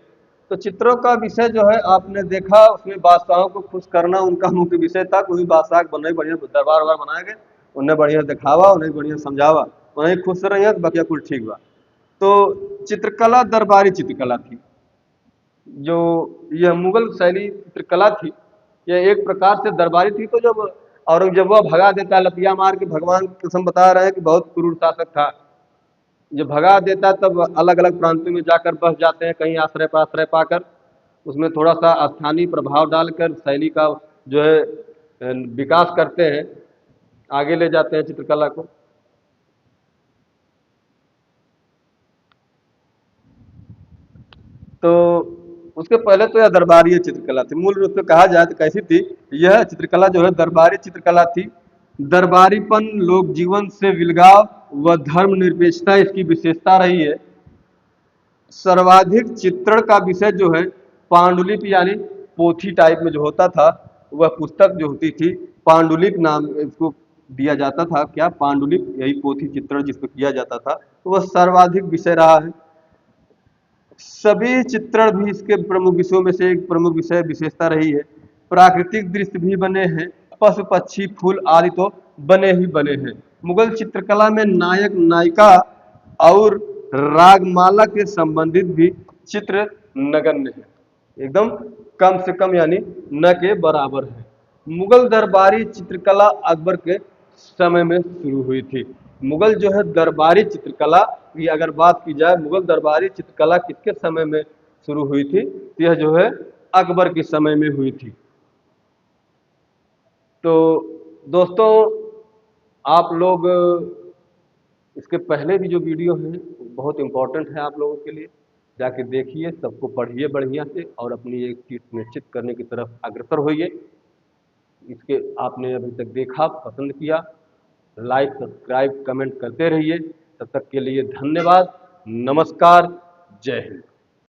तो चित्रों का विषय जो है आपने देखा, उसमें बादशाहों को खुश करना उनका मुख्य विषय था। कोई बादशाह बने बढ़िया दरबार वरबार बनाए गए, उन्हें बढ़िया दिखावा, उन्हें बढ़िया समझावा, उन्हें खुश रहिए तो बाकी कुल ठीक बा। तो चित्रकला दरबारी चित्रकला थी। जो यह मुगल शैली चित्रकला थी, यह एक प्रकार से दरबारी थी। तो जब औरंगजेब भगा देता लतिया मार के, भगवान कसम बता रहे हैं कि बहुत क्रूर शासक था, जब भगा देता तब अलग अलग प्रांतों में जाकर बस जाते हैं, कहीं आश्रय पाकर उसमें थोड़ा सा स्थानीय प्रभाव डालकर शैली का जो है विकास करते हैं, आगे ले जाते हैं चित्रकला को। तो उसके पहले तो यह दरबारी चित्रकला थी। मूल रूप से कहा जाए तो कैसी थी यह चित्रकला, जो है दरबारी चित्रकला थी। दरबारीपन, लोक जीवन से विलगाव व धर्मनिरपेक्षता इसकी विशेषता रही है। सर्वाधिक चित्रण का विषय जो है पांडुलिपि, यानी पोथी टाइप में जो होता था, वह पुस्तक जो होती थी पांडुलिपि नाम इसको दिया जाता था। क्या पांडुलिपि, यही पोथी चित्रण जिसको किया जाता था, तो वह सर्वाधिक विषय रहा है। सभी चित्रण भी इसके प्रमुख विषयों में से एक प्रमुख विषय विशेषता रही है। प्राकृतिक दृश्य भी बने हैं, पशु पक्षी फूल आदि तो बने ही बने हैं। मुगल चित्रकला में नायक नायिका और रागमाला के संबंधित भी चित्र नगण्य है, एकदम कम से कम, यानी न के बराबर है। मुगल दरबारी चित्रकला अकबर के समय में शुरू हुई थी। मुगल जो है दरबारी चित्रकला की अगर बात की जाए, मुगल दरबारी चित्रकला किसके समय में शुरू हुई थी, तो यह जो है अकबर के समय में हुई थी। तो दोस्तों, आप लोग इसके पहले भी जो वीडियो हैं बहुत इंपॉर्टेंट है आप लोगों के लिए, जाके देखिए, सबको पढ़िए बढ़िया से और अपनी एक चीज सुनिश्चित करने की तरफ अग्रसर होइए। इसके आपने अभी तक देखा, पसंद किया, लाइक सब्सक्राइब कमेंट करते रहिए। तब तक के लिए धन्यवाद, नमस्कार, जय हिंद।